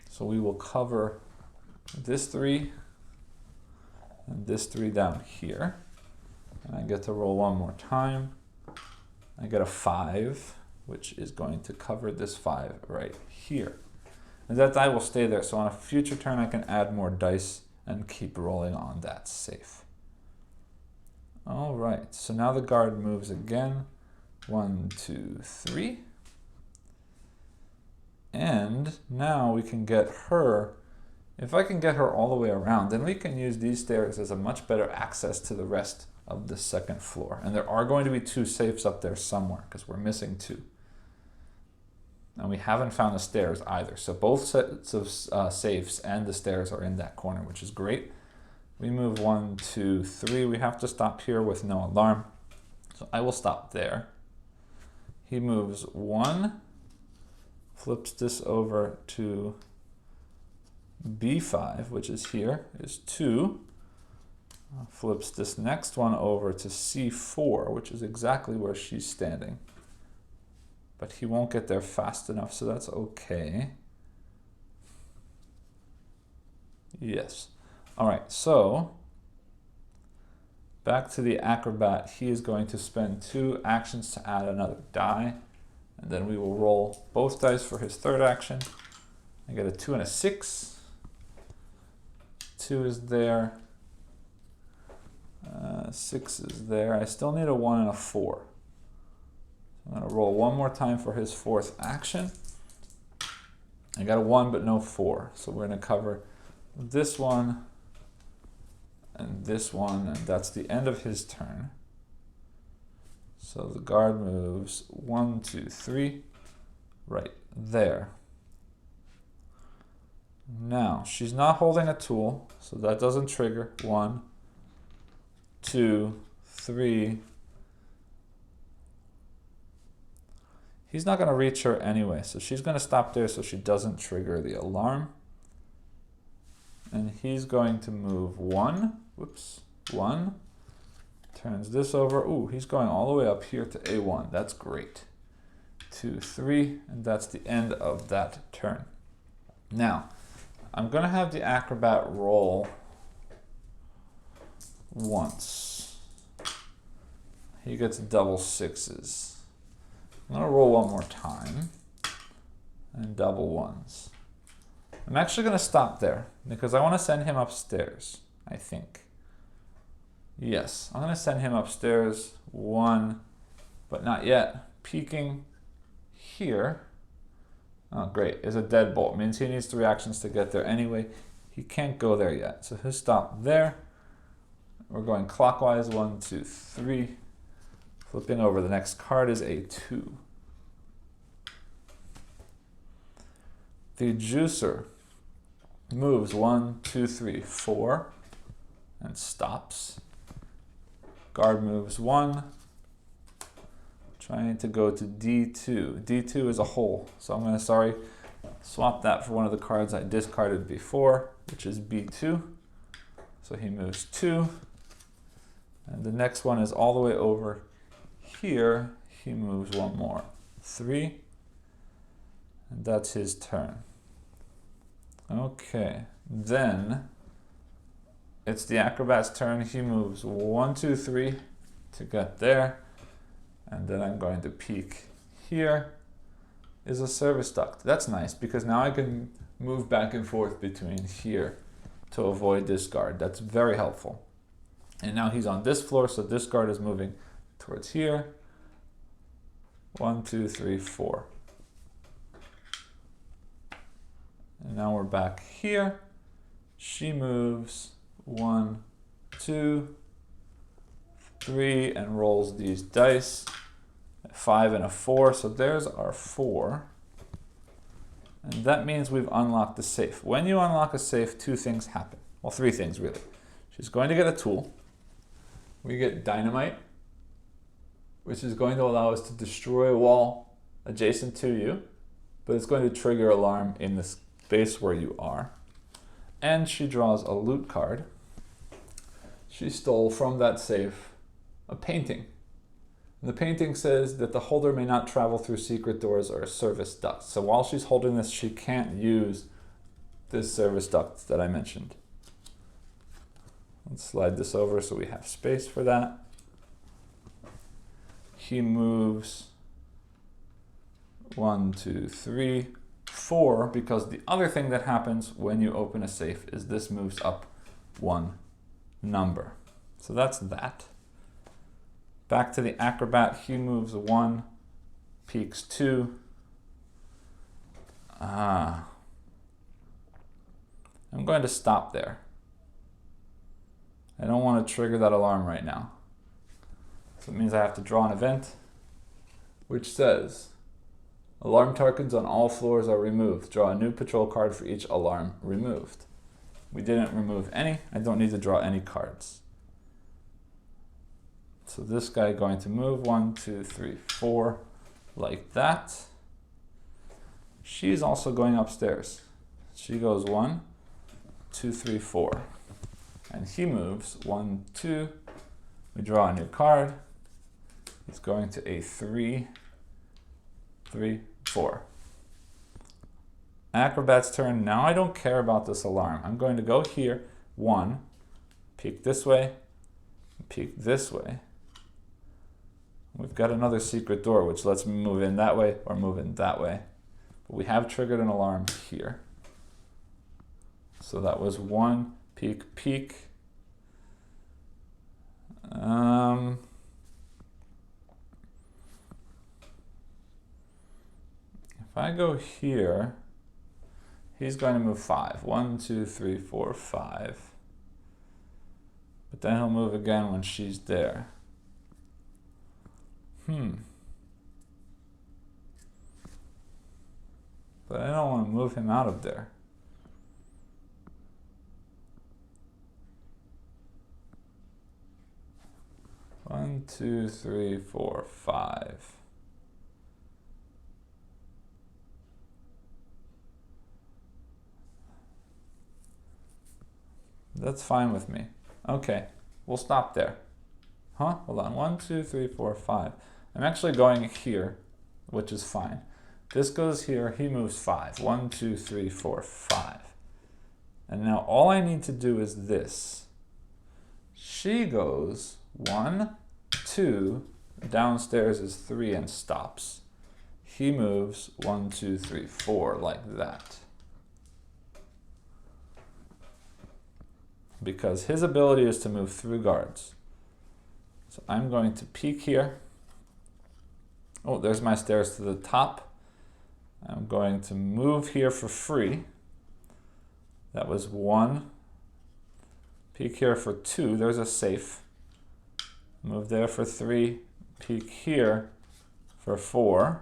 So we will cover this 3 and this 3 down here. And I get to roll 1 more time. I get a 5, which is going to cover this 5 right here. And that die will stay there, so on a future turn I can add more dice and keep rolling on that safe. All right, so now the guard moves again. 1, 2, 3. And now we can get her, if I can get her all the way around, then we can use these stairs as a much better access to the rest of the second floor. And there are going to be 2 safes up there somewhere because we're missing 2. And we haven't found the stairs either. So both sets of safes and the stairs are in that corner, which is great. We move 1, 2, 3. We have to stop here with no alarm. So I will stop there. He moves 1, flips this over to B5, which is here, is 2. Flips this next one over to C4, which is exactly where she's standing. But he won't get there fast enough, so that's okay. Yes. All right, so back to the Acrobat. He is going to spend 2 actions to add another die, and then we will roll both dice for his third action. I get a 2 and a 6. 2 is there. 6 is there. I still need a 1 and a 4. I'm going to roll one more time for his fourth action. I got a 1 but no 4. So we're going to cover this one and this one, and that's the end of his turn. So the guard moves 1, 2, 3 right there. Now, she's not holding a tool, so that doesn't trigger. 1, 2, 3. He's not going to reach her anyway, so she's going to stop there so she doesn't trigger the alarm. And he's going to move 1, whoops, 1, turns this over. Ooh, he's going all the way up here to A1. That's great. 2, 3, and that's the end of that turn. Now, I'm going to have the Acrobat roll once. He gets double 6s. I'm going to roll one more time and double 1s. I'm actually going to stop there because I want to send him upstairs, I think. Yes, I'm going to send him upstairs 1, but not yet. Peeking here. Oh, great. Is a deadbolt. Means he needs 3 actions to get there anyway. He can't go there yet. So he'll stop there. We're going clockwise. 1, 2, 3. Flipping over. The next card is a 2. The juicer moves 1, 2, 3, 4 and stops. Guard moves 1. Trying to go to D2. D2 is a hole, so I'm going to, swap that for one of the cards I discarded before, which is B2. So he moves 2. And the next one is all the way over here. He moves 1 more. 3. And that's his turn. Okay, then it's the Acrobat's turn. He moves 1, 2, 3 to get there. And then I'm going to peek here is a service duct. That's nice because now I can move back and forth between here to avoid this guard. That's very helpful. And now he's on this floor, so this guard is moving towards here. 1, 2, 3, 4. And now we're back here. She moves 1, 2, 3 and rolls these dice. A 5 and a 4, so there's our 4. And that means we've unlocked the safe. When you unlock a safe, 2 things happen. Well, 3 things really. She's going to get a tool. We get dynamite, which is going to allow us to destroy a wall adjacent to you, but it's going to trigger alarm in the space where you are. And she draws a loot card. She stole from that safe a painting. And the painting says that the holder may not travel through secret doors or service ducts. So while she's holding this, she can't use this service duct that I mentioned. Let's slide this over so we have space for that. He moves 1, 2, 3, 4, because the other thing that happens when you open a safe is this moves up 1 number. So that's that. Back to the Acrobat, he moves 1, peeks 2. I'm going to stop there. I don't want to trigger that alarm right now. So it means I have to draw an event, which says, alarm tokens on all floors are removed. Draw a new patrol card for each alarm removed. We didn't remove any. I don't need to draw any cards. So this guy going to move 1, 2, 3, 4, like that. She's also going upstairs. She goes 1, 2, 3, 4. and he moves 1, 2. We draw a new card. He's going to a 3, 3, 4. Acrobat's turn. Now I don't care about this alarm. I'm going to go here, 1, peek this way, peek this way. We've got another secret door, which lets me move in that way or move in that way. But we have triggered an alarm here. So that was 1, peek, peek. If I go here, he's going to move 5. 1, 2, 3, 4, 5. But then he'll move again when she's there. But I don't want to move him out of there. One, 2, 3, 4, 5. That's fine with me. Okay, we'll stop there. Hold on. 1, 2, 3, 4, 5. I'm actually going here, which is fine. This goes here, he moves 5. 1, 2, 3, 4, 5. And now all I need to do is this. She goes 1, 2, downstairs is 3 and stops. He moves 1, 2, 3, 4 like that. Because his ability is to move through guards. So I'm going to peek here. Oh, there's my stairs to the top. I'm going to move here for free. That was 1. Peek here for 2. There's a safe. Move there for 3. Peek here for 4.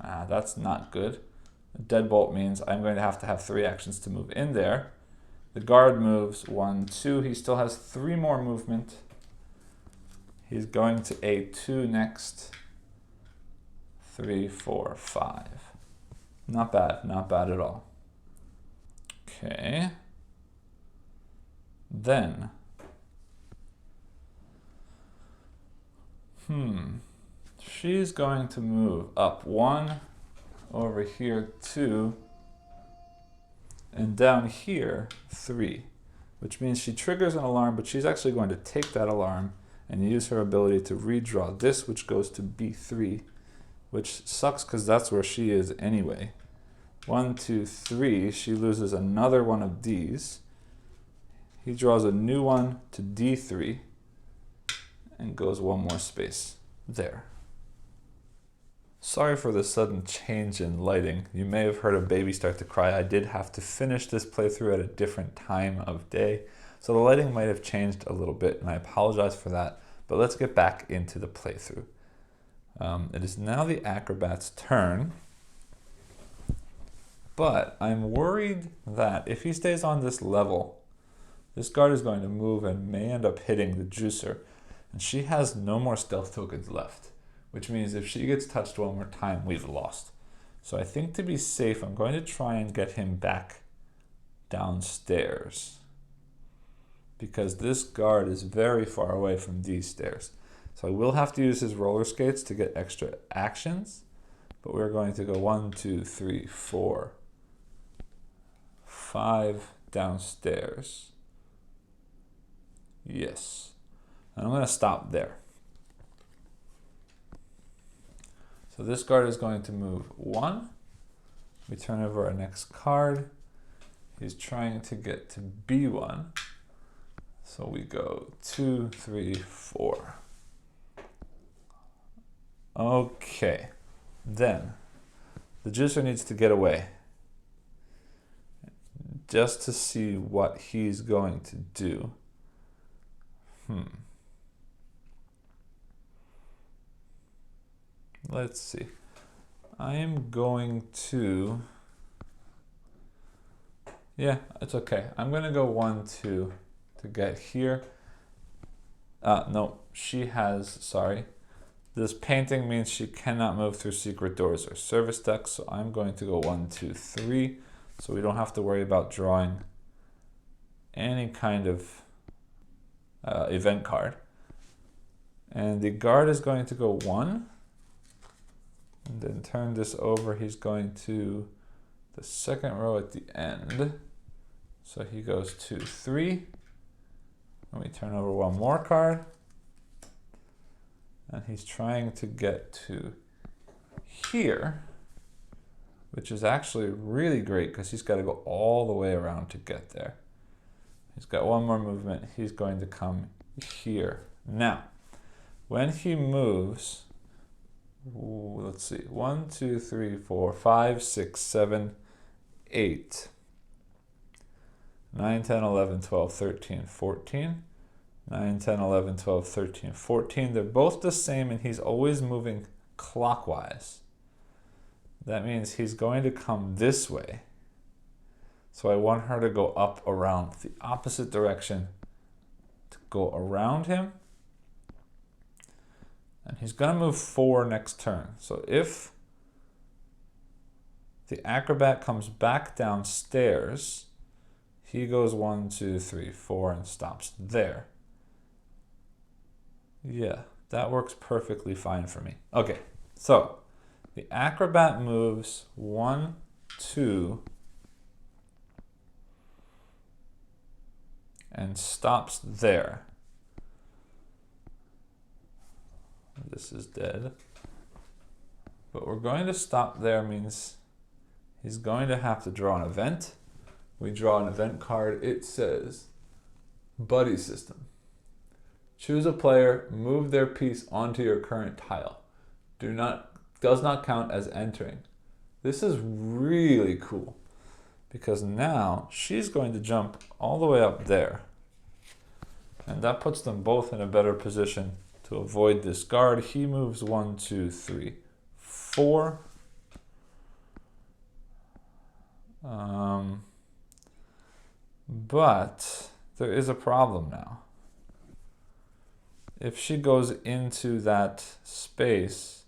That's not good. A deadbolt means I'm going to have 3 actions to move in there. The guard moves 1, 2. He still has 3 more movement. He's going to A2 next. 3, 4, 5. Not bad, not bad at all. Okay. Then. She's going to move up 1, over here 2, and down here 3, which means she triggers an alarm, but she's actually going to take that alarm and use her ability to redraw this, which goes to B3, which sucks because that's where she is anyway. 1, 2, 3, she loses another one of these. He draws a new one to D3 and goes 1 more space there. Sorry for the sudden change in lighting. You may have heard a baby start to cry. I did have to finish this playthrough at a different time of day, so the lighting might have changed a little bit, and I apologize for that, but let's get back into the playthrough. It is now the Acrobat's turn, but I'm worried that if he stays on this level, this guard is going to move and may end up hitting the juicer, and she has no more stealth tokens left, which means if she gets touched one more time, we've lost. So I think to be safe, I'm going to try and get him back downstairs, because this guard is very far away from these stairs. So I will have to use his roller skates to get extra actions, but we're going to go 1, 2, 3, 4, 5 downstairs. Yes. And I'm going to stop there. So this guard is going to move 1. We turn over our next card. He's trying to get to B1. So we go 2, 3, 4. Okay. Then the juicer needs to get away just to see what he's going to do. Let's see. I am going to, yeah, it's okay. I'm going to go 1, 2 to get here. No, she has, sorry. This painting means she cannot move through secret doors or service decks, so I'm going to go 1, 2, 3, so we don't have to worry about drawing any kind of event card. And the guard is going to go 1. And then turn this over. He's going to the second row at the end. So he goes 2, 3. And we turn over 1 more card. And he's trying to get to here, which is actually really great because he's got to go all the way around to get there. He's got 1 more movement. He's going to come here. Now, when he moves, let's see, 1, 2, 3, 4, 5, 6, 7, 8, 9, 10, 11, 12, 13, 14, 9, 10, 11, 12, 13, 14. They're both the same, and he's always moving clockwise. That means he's going to come this way. So I want her to go up around the opposite direction to go around him. And he's going to move 4 next turn. So if the acrobat comes back downstairs, he goes 1, 2, 3, 4 and stops there. Yeah, that works perfectly fine for me. Okay, so the acrobat moves 1, 2, and stops there. This is dead. But we're going to stop there means he's going to have to draw an event. We draw an event card. It says Buddy System. Choose a player, move their piece onto your current tile. Does not count as entering. This is really cool because now she's going to jump all the way up there. And that puts them both in a better position to avoid this guard. He moves 1, 2, 3, 4. But there is a problem now. If she goes into that space,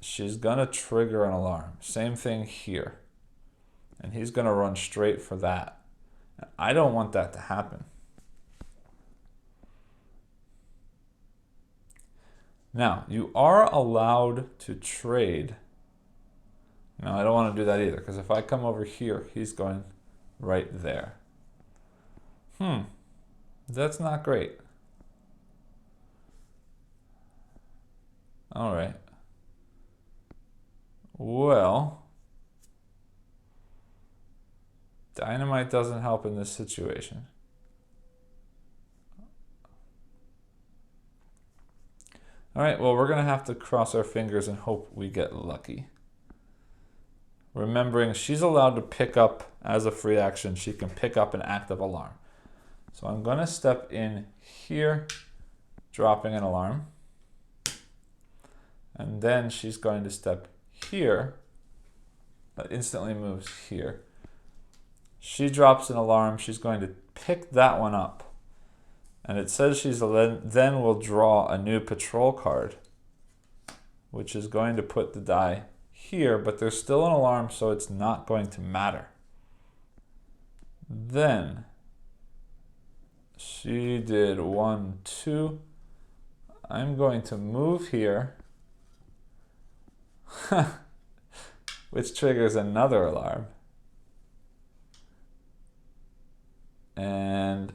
she's gonna trigger an alarm. Same thing here. And he's gonna run straight for that. I don't want that to happen. Now, you are allowed to trade. No, I don't want to do that either, because if I come over here, he's going right there. That's not great. All right. Well, dynamite doesn't help in this situation. All right, well, we're going to have to cross our fingers and hope we get lucky. Remembering she's allowed to pick up, as a free action, she can pick up an active alarm. So I'm going to step in here, dropping an alarm. And then she's going to step here. That instantly moves here. She drops an alarm. She's going to pick that one up. And it says she's then will draw a new patrol card, which is going to put the die here, but there's still an alarm, so it's not going to matter. Then she did 1, 2. I'm going to move here, which triggers another alarm. And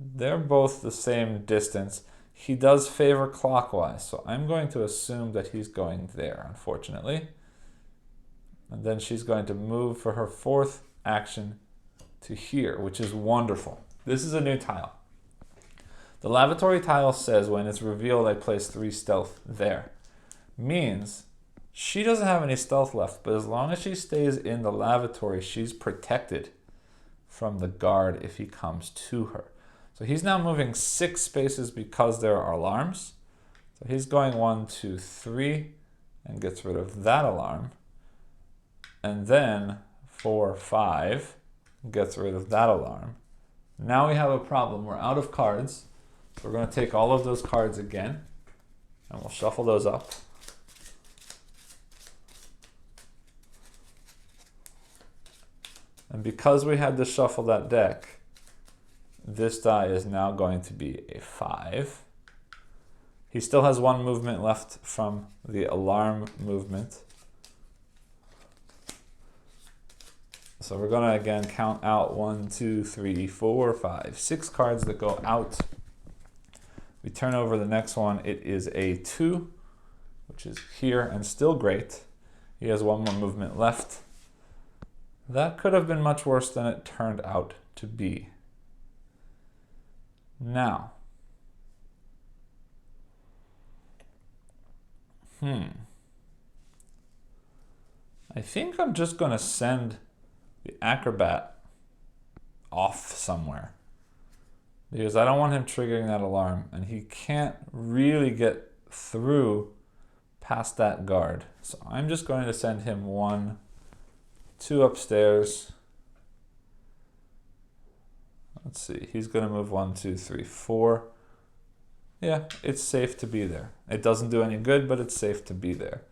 they're both the same distance. He does favor clockwise, so I'm going to assume that he's going there, unfortunately. And then she's going to move for her 4th action to here, which is wonderful. This is a new tile. The lavatory tile says when it's revealed, I place 3 stealth there. Means she doesn't have any stealth left, but as long as she stays in the lavatory, she's protected from the guard if he comes to her. So he's now moving 6 spaces because there are alarms. So he's going 1, 2, 3 and gets rid of that alarm. And then 4, 5 gets rid of that alarm. Now we have a problem. We're out of cards. So we're going to take all of those cards again and we'll shuffle those up. And because we had to shuffle that deck, This die is now going to be a 5. He still has 1 movement left from the alarm movement. So we're going to again count out 1, 2, 3, 4, 5, 6 cards that go out. We turn over the next one. It is a 2, which is here and still great. He has 1 more movement left. That could have been much worse than it turned out to be. Now, I think I'm just going to send the Acrobat off somewhere, because I don't want him triggering that alarm, and he can't really get through past that guard. So I'm just going to send him 1, 2 upstairs. Let's see, he's going to move 1, 2, 3, 4. Yeah, it's safe to be there. It doesn't do any good, but it's safe to be there.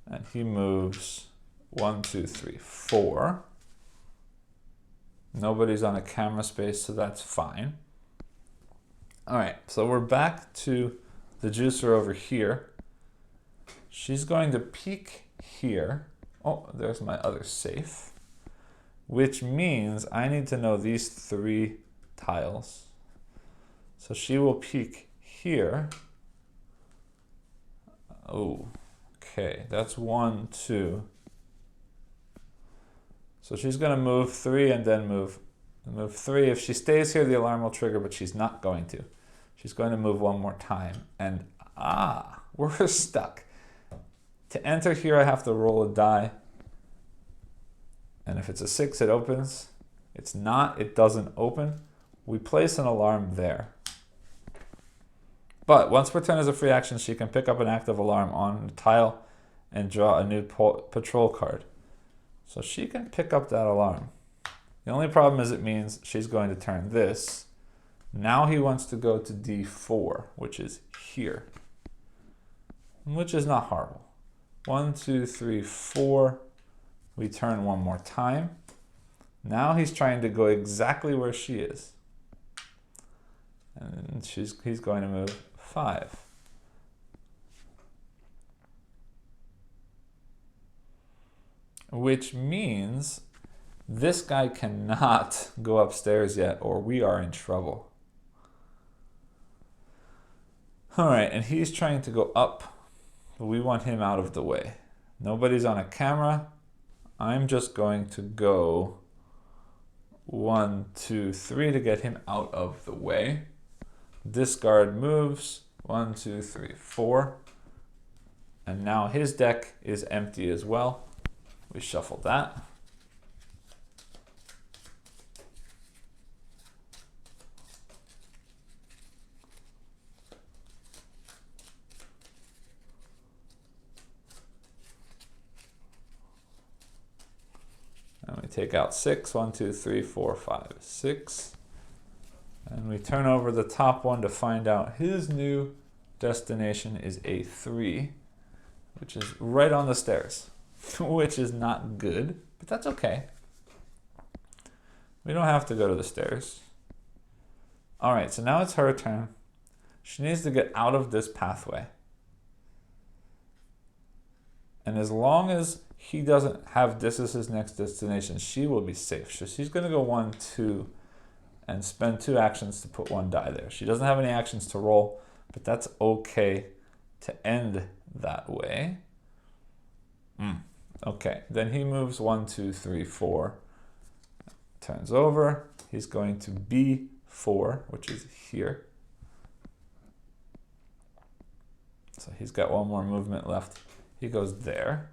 And he moves 1, 2, 3, 4. Nobody's on a camera space, so that's fine. All right, so we're back to the juicer over here. She's going to peek here. Oh, there's my other safe, which means I need to know these 3 tiles. So she will peek here. Oh, okay, that's 1, 2. So she's going to move 3 and then move 3. If she stays here, the alarm will trigger, but she's not going to. She's going to move 1 more time. And we're stuck. To enter here, I have to roll a die. And if it's a 6, it opens. It's not, it doesn't open. We place an alarm there. But once per turn is a free action, she can pick up an active alarm on the tile and draw a new patrol card. So she can pick up that alarm. The only problem is it means she's going to turn this. Now he wants to go to D4, which is here, which is not horrible. 1, 2, 3, 4. We turn 1 more time. Now he's trying to go exactly where she is. And he's going to move 5. Which means this guy cannot go upstairs yet, or we are in trouble. All right, and he's trying to go up, but we want him out of the way. Nobody's on a camera. I'm just going to go 1, 2, 3 to get him out of the way. This guard moves 1, 2, 3, 4. And now his deck is empty as well. We shuffle that. And we take out 6. 1, 2, 3, 4, 5, 6. And we turn over the top one to find out his new destination is a 3, which is right on the stairs, which is not good, but that's okay. We don't have to go to the stairs. All right, so now it's her turn. She needs to get out of this pathway. And as long as he doesn't have this as his next destination, she will be safe. So she's going to go 1, 2, and spend 2 actions to put 1 die there. She doesn't have any actions to roll, but that's okay to end that way. Okay, then he moves 1, 2, 3, 4. Turns over. He's going to B4, which is here. So he's got 1 more movement left. He goes there.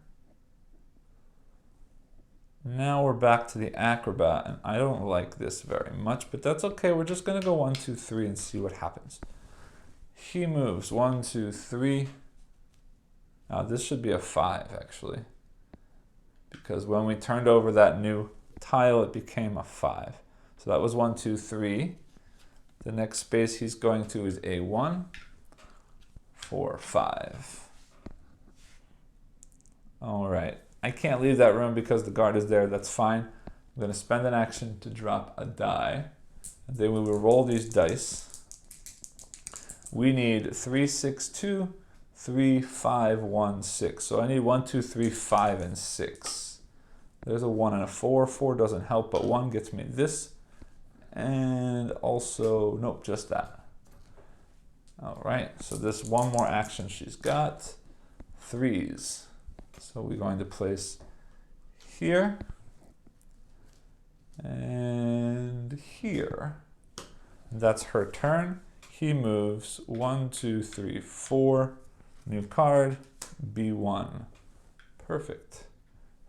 Now we're back to the Acrobat, and I don't like this very much, but that's okay. We're just going to go 1, 2, 3 and see what happens. He moves 1, 2, 3. Now this should be a 5, actually, because when we turned over that new tile, it became a 5. So that was 1, 2, 3. The next space he's going to is A1, 4, 5. All right. I can't leave that room because the guard is there. That's fine. I'm going to spend an action to drop a die. And then we will roll these dice. We need 3, 6, 2, 3, 5, 1, 6. So I need 1, 2, 3, 5, and 6. There's a 1 and a 4. 4 doesn't help, but 1 gets me this. And also, nope, just that. All right, so this one more action she's got. 3s. So we're going to place here and here. That's her turn. He moves 1, 2, 3, 4. New card, B1. Perfect.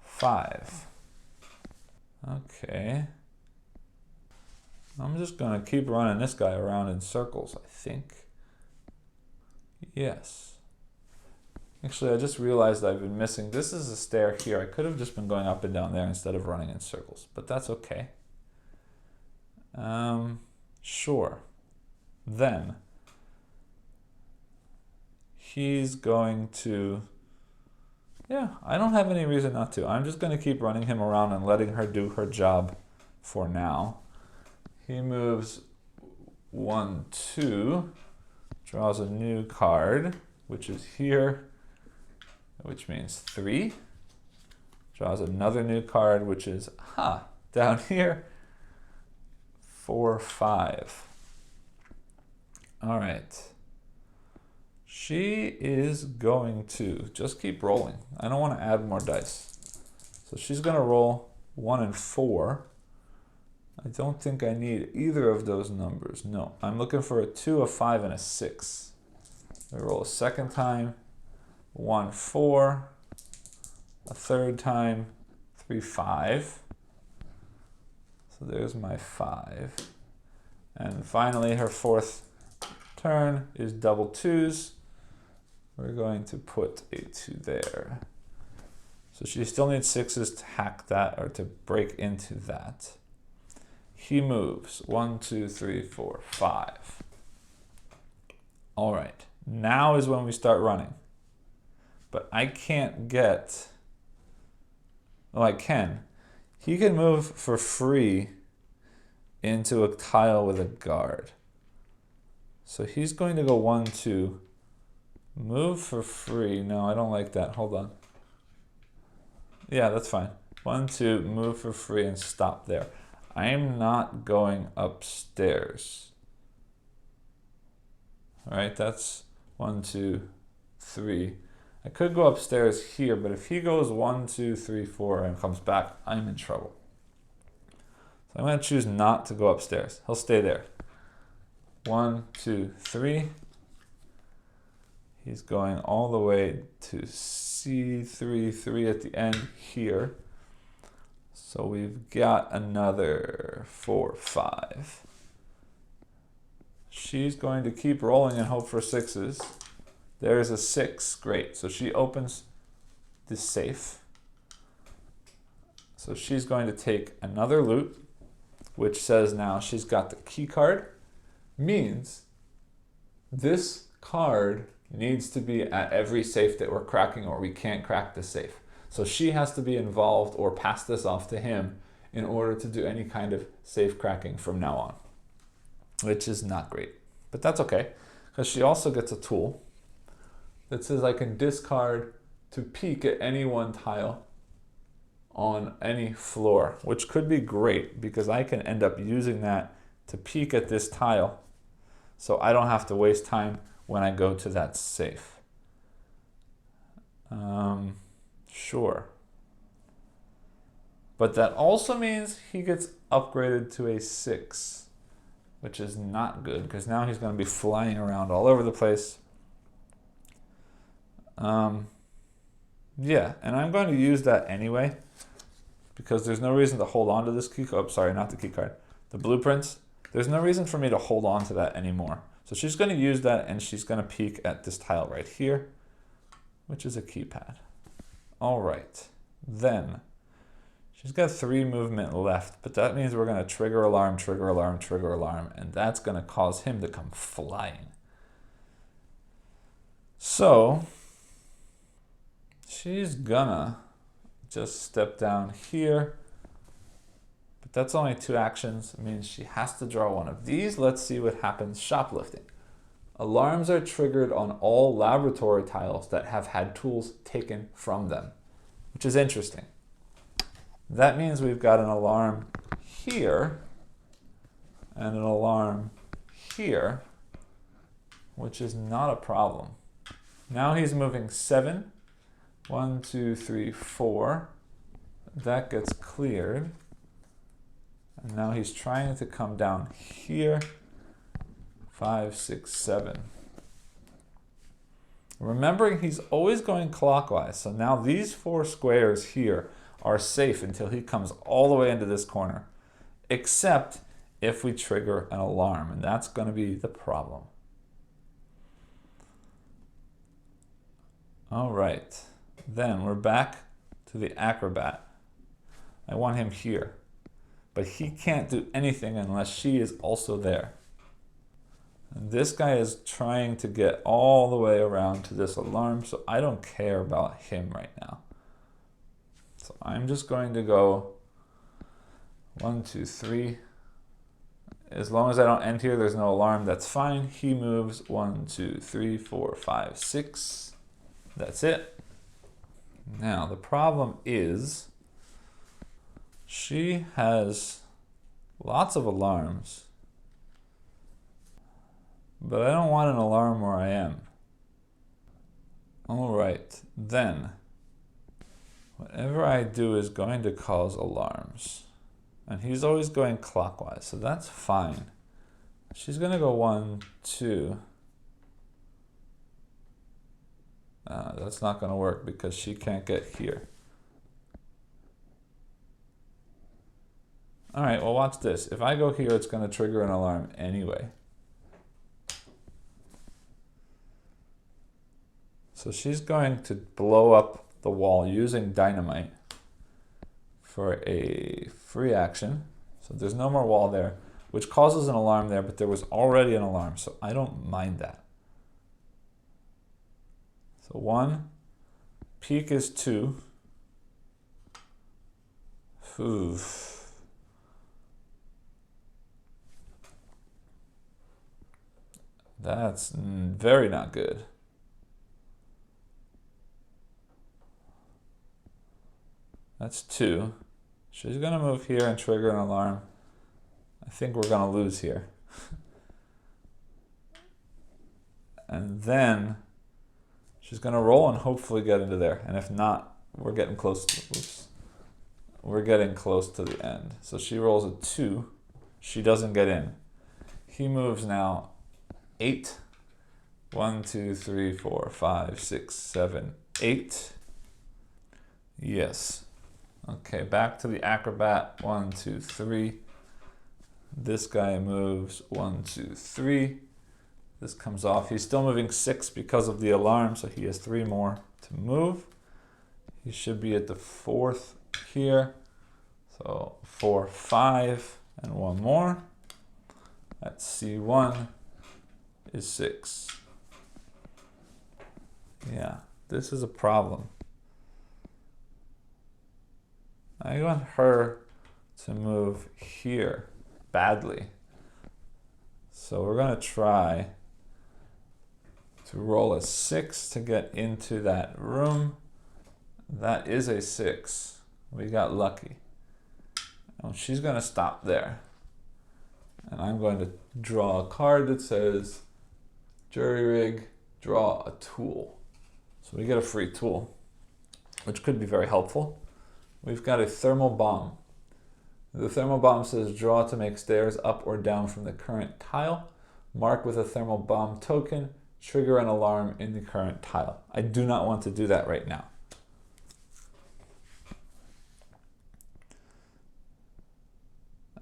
5. Okay. I'm just gonna keep running this guy around in circles, I think. Yes. Actually, I just realized I've been missing. This is a stair here. I could have just been going up and down there instead of running in circles, but that's okay. Sure. Then he's going to, yeah, I don't have any reason not to. I'm just going to keep running him around and letting her do her job for now. He moves 1, 2, draws a new card, which is here, which means 3. Draws another new card, which is, down here, 4, 5. All right. She is going to just keep rolling. I don't want to add more dice. So she's going to roll 1 and 4. I don't think I need either of those numbers. No, I'm looking for a 2, a 5, and a 6. I roll a second time, 1, 4. A third time, 3, 5. So there's my 5. And finally, her fourth turn is double 2s. We're going to put a 2 there. So she still needs 6s to hack that or to break into that. He moves 1, 2, 3, 4, 5. All right, now is when we start running. But I can't get, well, I can. He can move for free into a tile with a guard. So he's going to go 1, 2, move for free. No, I don't like that. Hold on. Yeah, that's fine. 1, 2, move for free and stop there. I am not going upstairs. All right, that's 1, 2, 3. I could go upstairs here, but if he goes 1, 2, 3, 4 and comes back, I'm in trouble. So I'm going to choose not to go upstairs. He'll stay there. 1, 2, 3. He's going all the way to C3, 3 at the end here. So we've got another 4, 5. She's going to keep rolling and hope for 6s. There's a 6, great. So she opens the safe. So she's going to take another loot, which says now she's got the key card. Means this card needs to be at every safe that we're cracking or we can't crack the safe. So she has to be involved or pass this off to him in order to do any kind of safe cracking from now on, which is not great, but that's okay because she also gets a tool that says I can discard to peek at any one tile on any floor, which could be great because I can end up using that to peek at this tile so I don't have to waste time when I go to that safe. Sure. But that also means he gets upgraded to a 6, which is not good because now he's going to be flying around all over the place. Yeah, and I'm going to use that anyway because there's no reason to hold on to this key card. Oh, sorry, not the key card. The blueprints. There's no reason for me to hold on to that anymore. So she's going to use that and she's going to peek at this tile right here, which is a keypad. All right, then she's got 3 movement left, but that means we're going to trigger alarm, trigger alarm, trigger alarm, and that's going to cause him to come flying. So she's gonna just step down here, but That's only 2 actions. It means she has to draw one of these. Let's see what happens shoplifting. Alarms are triggered on all laboratory tiles that have had tools taken from them, which is interesting. That means we've got an alarm here and an alarm here, which is not a problem. Now he's moving 7. 1, 2, 3, 4. That gets cleared. And now he's trying to come down here. 5, 6, 7. Remembering he's always going clockwise. So now these 4 squares here are safe until he comes all the way into this corner, except if we trigger an alarm, and that's going to be the problem. All right, then we're back to the Acrobat. I want him here, but he can't do anything unless she is also there. And this guy is trying to get all the way around to this alarm, so I don't care about him right now. So I'm just going to go 1, 2, 3. As long as I don't end here, there's no alarm, that's fine. He moves 1, 2, 3, 4, 5, 6. That's it. Now, the problem is she has lots of alarms, but I don't want an alarm where I am. All right, then whatever I do is going to cause alarms. And he's always going clockwise, so that's fine. She's going to go 1, 2. That's not going to work because she can't get here. All right, well, watch this. If I go here, it's going to trigger an alarm anyway. So she's going to blow up the wall using dynamite for a free action. So there's no more wall there, which causes an alarm there, but there was already an alarm, so I don't mind that. So 1, peak is 2. Oof. That's very not good. That's 2. She's going to move here and trigger an alarm. I think we're going to lose here. And then she's going to roll and hopefully get into there. And if not, we're getting close to, oops, we're getting close to the end. So she rolls a 2. She doesn't get in. He moves now 8. 1, 2, 3, 4, 5, 6, 7, 8. Yes. Okay, back to the Acrobat. 1, 2, 3. This guy moves 1, 2, 3. This comes off. He's still moving 6 because of the alarm, so he has 3 more to move. He should be at the 4th here. So 4, 5, and 1 more. At C1 is 6. Yeah, this is a problem. I want her to move here badly. So we're going to try to roll a 6 to get into that room. That is a 6. We got lucky. And she's going to stop there. And I'm going to draw a card that says, jury rig, draw a tool. So we get a free tool, which could be very helpful. We've got a thermal bomb. The thermal bomb says draw to make stairs up or down from the current tile. Mark with a thermal bomb token. Trigger an alarm in the current tile. I do not want to do that right now.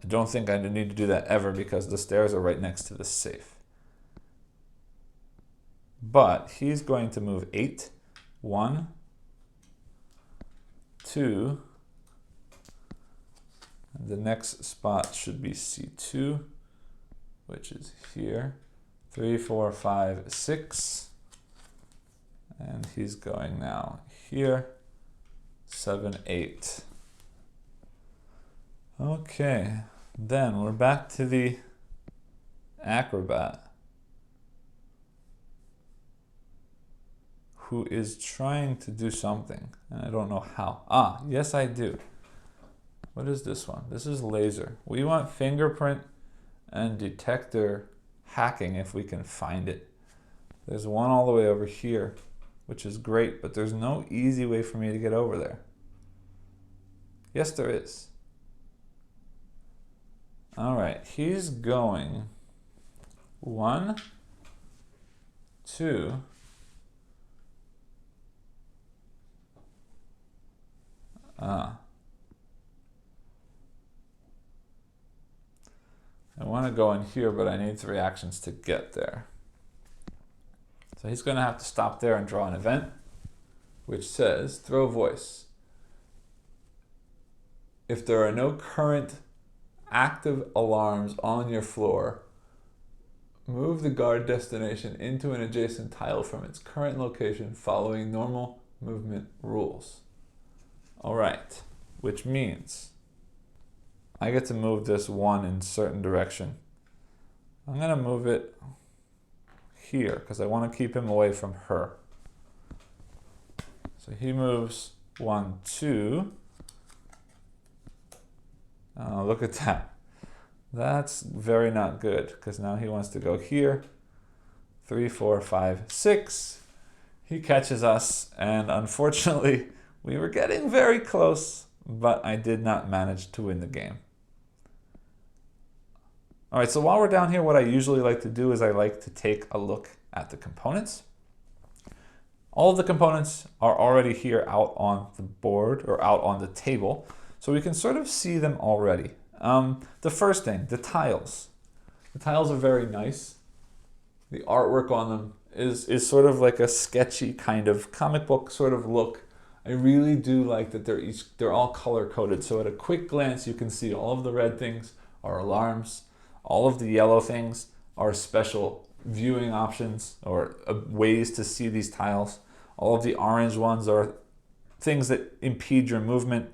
I don't think I need to do that ever because the stairs are right next to the safe. But he's going to move 8. 1, 2. And the next spot should be C2, which is here. 3, 4, 5, 6. And he's going now here. 7, 8. Okay, then we're back to the Acrobat, who is trying to do something, and I don't know how. Ah, yes I do. What is this one? This is laser. We want fingerprint and detector hacking if we can find it. There's one all the way over here, which is great, but there's no easy way for me to get over there. Yes, there is. All right, he's going 1, 2, I want to go in here, but I need 3 actions to get there. So he's going to have to stop there and draw an event, which says throw voice. If there are no current active alarms on your floor, move the guard destination into an adjacent tile from its current location following normal movement rules. All right, which means I get to move this one in a certain direction. I'm going to move it here because I want to keep him away from her. So he moves 1, 2. Oh, look at that. That's very not good because now he wants to go here. 3, 4, 5, 6. He catches us, and unfortunately, we were getting very close, but I did not manage to win the game. All right, so while we're down here, what I usually like to do is I like to take a look at the components. All of the components are already here out on the board or out on the table, so we can sort of see them already. The first thing, the tiles. The tiles are very nice. The artwork on them is sort of like a sketchy kind of comic book sort of look. I really do like that they're all color coded, so at a quick glance you can see all of the red things are alarms. All of the yellow things are special viewing options or ways to see these tiles. All of the orange ones are things that impede your movement.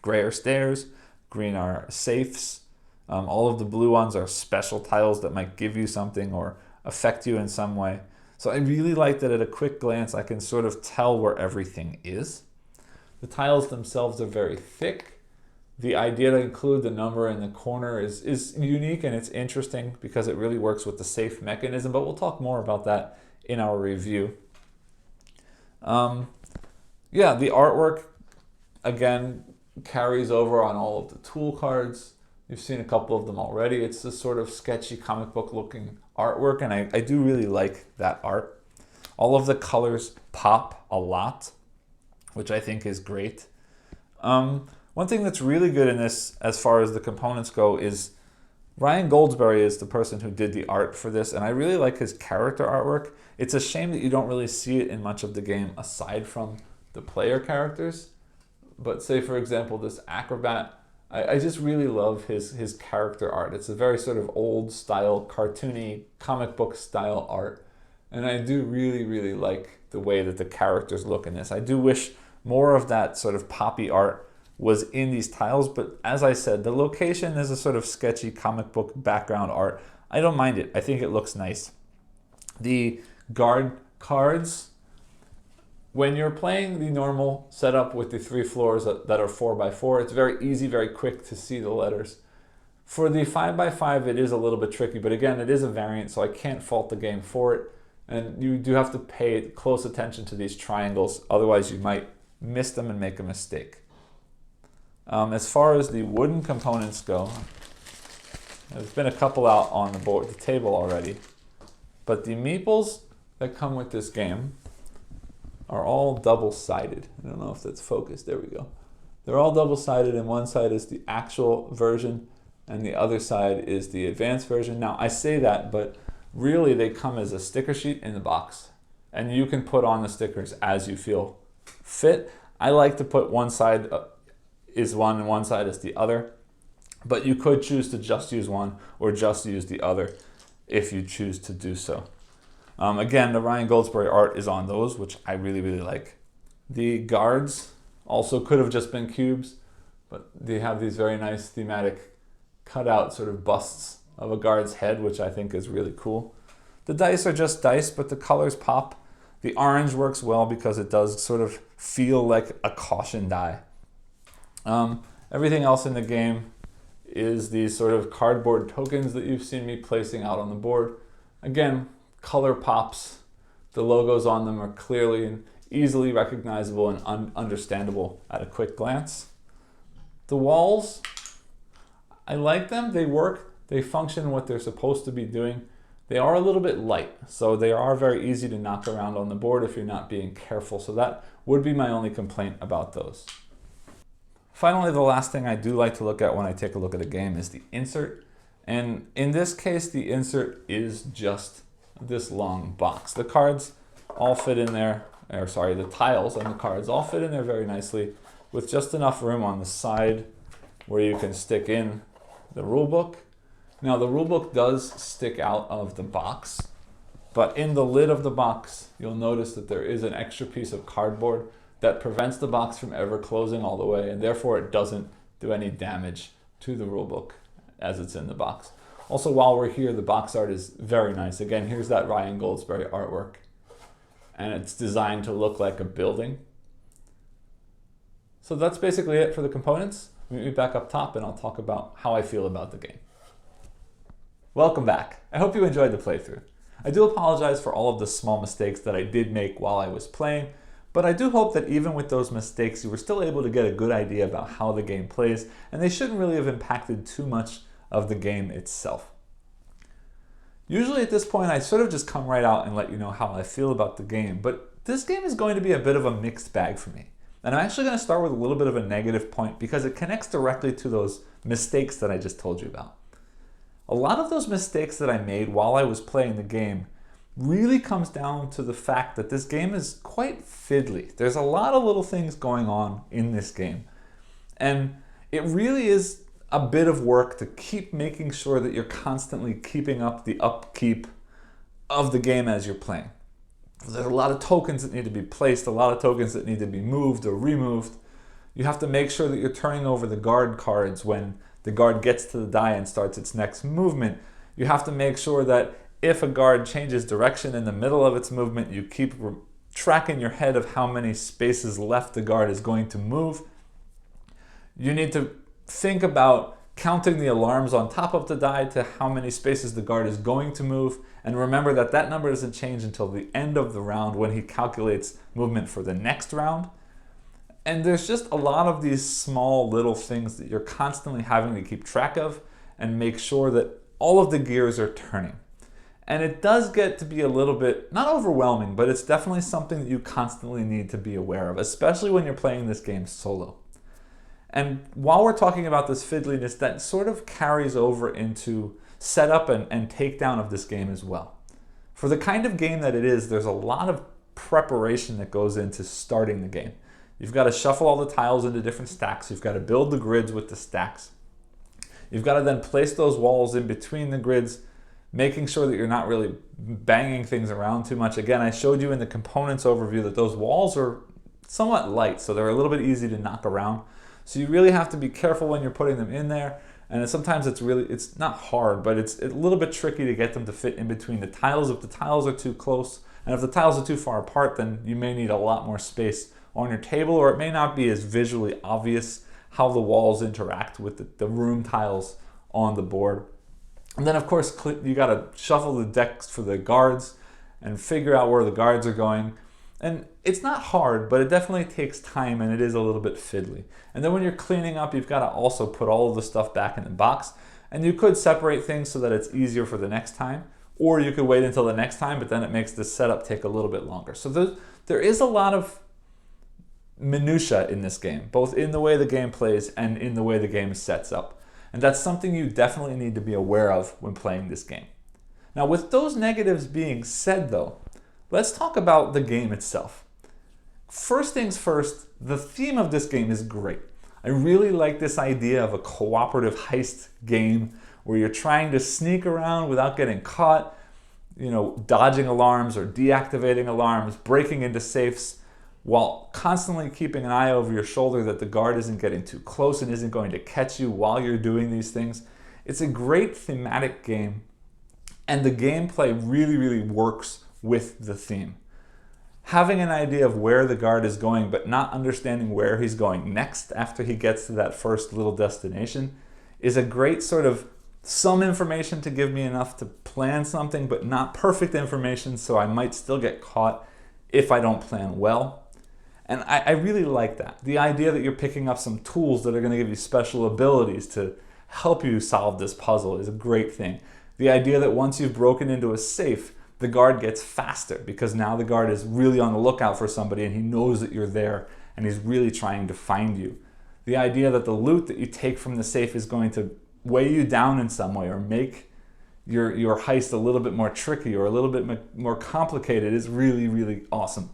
Gray are stairs, green are safes. All of the blue ones are special tiles that might give you something or affect you in some way. So I really like that at a quick glance I can sort of tell where everything is. The tiles themselves are very thick. The idea to include the number in the corner is unique and it's interesting because it really works with the safe mechanism, but we'll talk more about that in our review. Yeah, the artwork, again, carries over on all of the tool cards. You've seen a couple of them already. It's this sort of sketchy comic book looking artwork, and I do really like that art. All of the colors pop a lot, which I think is great. One thing that's really good in this, as far as the components go, is Ryan Goldsberry is the person who did the art for this, and I really like his character artwork. It's a shame that you don't really see it in much of the game aside from the player characters. But say, for example, this Acrobat, I just really love his character art. It's a very sort of old style, cartoony, comic book style art. And I do really, really like the way that the characters look in this. I do wish more of that sort of poppy art was in these tiles, but as I said, the location is a sort of sketchy comic book background art. I don't mind it. I think it looks nice. The guard cards, when you're playing the normal setup with the 3 floors that are 4x4, it's very easy, very quick to see the letters. For the 5x5, it is a little bit tricky, but again, it is a variant, so I can't fault the game for it. And you do have to pay close attention to these triangles, otherwise you might miss them and make a mistake. As far as the wooden components go, there's been a couple out on the table already, but the meeples that come with this game are all double-sided. I don't know if that's focused. There we go. They're all double-sided, and one side is the actual version, and the other side is the advanced version. Now, I say that, but really they come as a sticker sheet in the box, and you can put on the stickers as you feel fit. I like to put one side is one and one side is the other, but you could choose to just use one or just use the other if you choose to do so. Again, the Ryan Goldsberry art is on those, which I really, really like. The guards also could have just been cubes, but they have these very nice thematic cutout sort of busts of a guard's head, which I think is really cool. The dice are just dice, but the colors pop. The orange works well because it does sort of feel like a caution die. Everything else in the game is these sort of cardboard tokens that you've seen me placing out on the board. Again, color pops. The logos on them are clearly and easily recognizable and understandable at a quick glance. The walls, I like them. They work. They function what they're supposed to be doing. They are a little bit light, so they are very easy to knock around on the board if you're not being careful. So that would be my only complaint about those. Finally, the last thing I do like to look at when I take a look at a game is the insert. And in this case, the insert is just this long box. The cards all fit in there, or sorry, the tiles on the cards all fit in there very nicely with just enough room on the side where you can stick in the rule book. Now the rule book does stick out of the box, but in the lid of the box, you'll notice that there is an extra piece of cardboard that prevents the box from ever closing all the way, and therefore it doesn't do any damage to the rule book as it's in the box. Also, while we're here, the box art is very nice. Again, here's that Ryan Goldsberry artwork, and it's designed to look like a building. So that's basically it for the components. Meet me back up top and I'll talk about how I feel about the game. Welcome back. I hope you enjoyed the playthrough. I do apologize for all of the small mistakes that I did make while I was playing, but I do hope that even with those mistakes, you were still able to get a good idea about how the game plays, and they shouldn't really have impacted too much of the game itself. Usually at this point, I sort of just come right out and let you know how I feel about the game, but this game is going to be a bit of a mixed bag for me. And I'm actually going to start with a little bit of a negative point because it connects directly to those mistakes that I just told you about. A lot of those mistakes that I made while I was playing the game really comes down to the fact that this game is quite fiddly. There's a lot of little things going on in this game. And it really is a bit of work to keep making sure that you're constantly keeping up the upkeep of the game as you're playing. There's a lot of tokens that need to be placed, a lot of tokens that need to be moved or removed. You have to make sure that you're turning over the guard cards when the guard gets to the die and starts its next movement. You have to make sure that if a guard changes direction in the middle of its movement, you keep track in your head of how many spaces left the guard is going to move. You need to think about counting the alarms on top of the die to how many spaces the guard is going to move, and remember that that number doesn't change until the end of the round when he calculates movement for the next round. And there's just a lot of these small little things that you're constantly having to keep track of and make sure that all of the gears are turning. And it does get to be a little bit, not overwhelming, but it's definitely something that you constantly need to be aware of, especially when you're playing this game solo. And while we're talking about this fiddliness, that sort of carries over into setup and takedown of this game as well. For the kind of game that it is, there's a lot of preparation that goes into starting the game. You've got to shuffle all the tiles into different stacks. You've got to build the grids with the stacks. You've got to then place those walls in between the grids, making sure that you're not really banging things around too much. Again, I showed you in the components overview that those walls are somewhat light, so they're a little bit easy to knock around. So you really have to be careful when you're putting them in there. And sometimes it's not hard, but it's a little bit tricky to get them to fit in between the tiles if the tiles are too close. And if the tiles are too far apart, then you may need a lot more space on your table, or it may not be as visually obvious how the walls interact with the room tiles on the board. And then of course, you gotta shuffle the decks for the guards and figure out where the guards are going. And it's not hard, but it definitely takes time and it is a little bit fiddly. And then when you're cleaning up, you've got to also put all of the stuff back in the box. And you could separate things so that it's easier for the next time, or you could wait until the next time, but then it makes the setup take a little bit longer. So there is a lot of minutia in this game, both in the way the game plays and in the way the game sets up. And that's something you definitely need to be aware of when playing this game. Now, with those negatives being said though, let's talk about the game itself. First things first, the theme of this game is great. I really like this idea of a cooperative heist game where you're trying to sneak around without getting caught, dodging alarms or deactivating alarms, breaking into safes. while constantly keeping an eye over your shoulder that the guard isn't getting too close and isn't going to catch you while you're doing these things. It's a great thematic game, and the gameplay really, really works with the theme. Having an idea of where the guard is going, but not understanding where he's going next after he gets to that first little destination, is a great sort of some information to give me enough to plan something, but not perfect information, so I might still get caught if I don't plan well. And I really like that. The idea that you're picking up some tools that are going to give you special abilities to help you solve this puzzle is a great thing. The idea that once you've broken into a safe, the guard gets faster because now the guard is really on the lookout for somebody and he knows that you're there and he's really trying to find you. The idea that the loot that you take from the safe is going to weigh you down in some way or make your heist a little bit more tricky or a little bit more complicated is really, really awesome.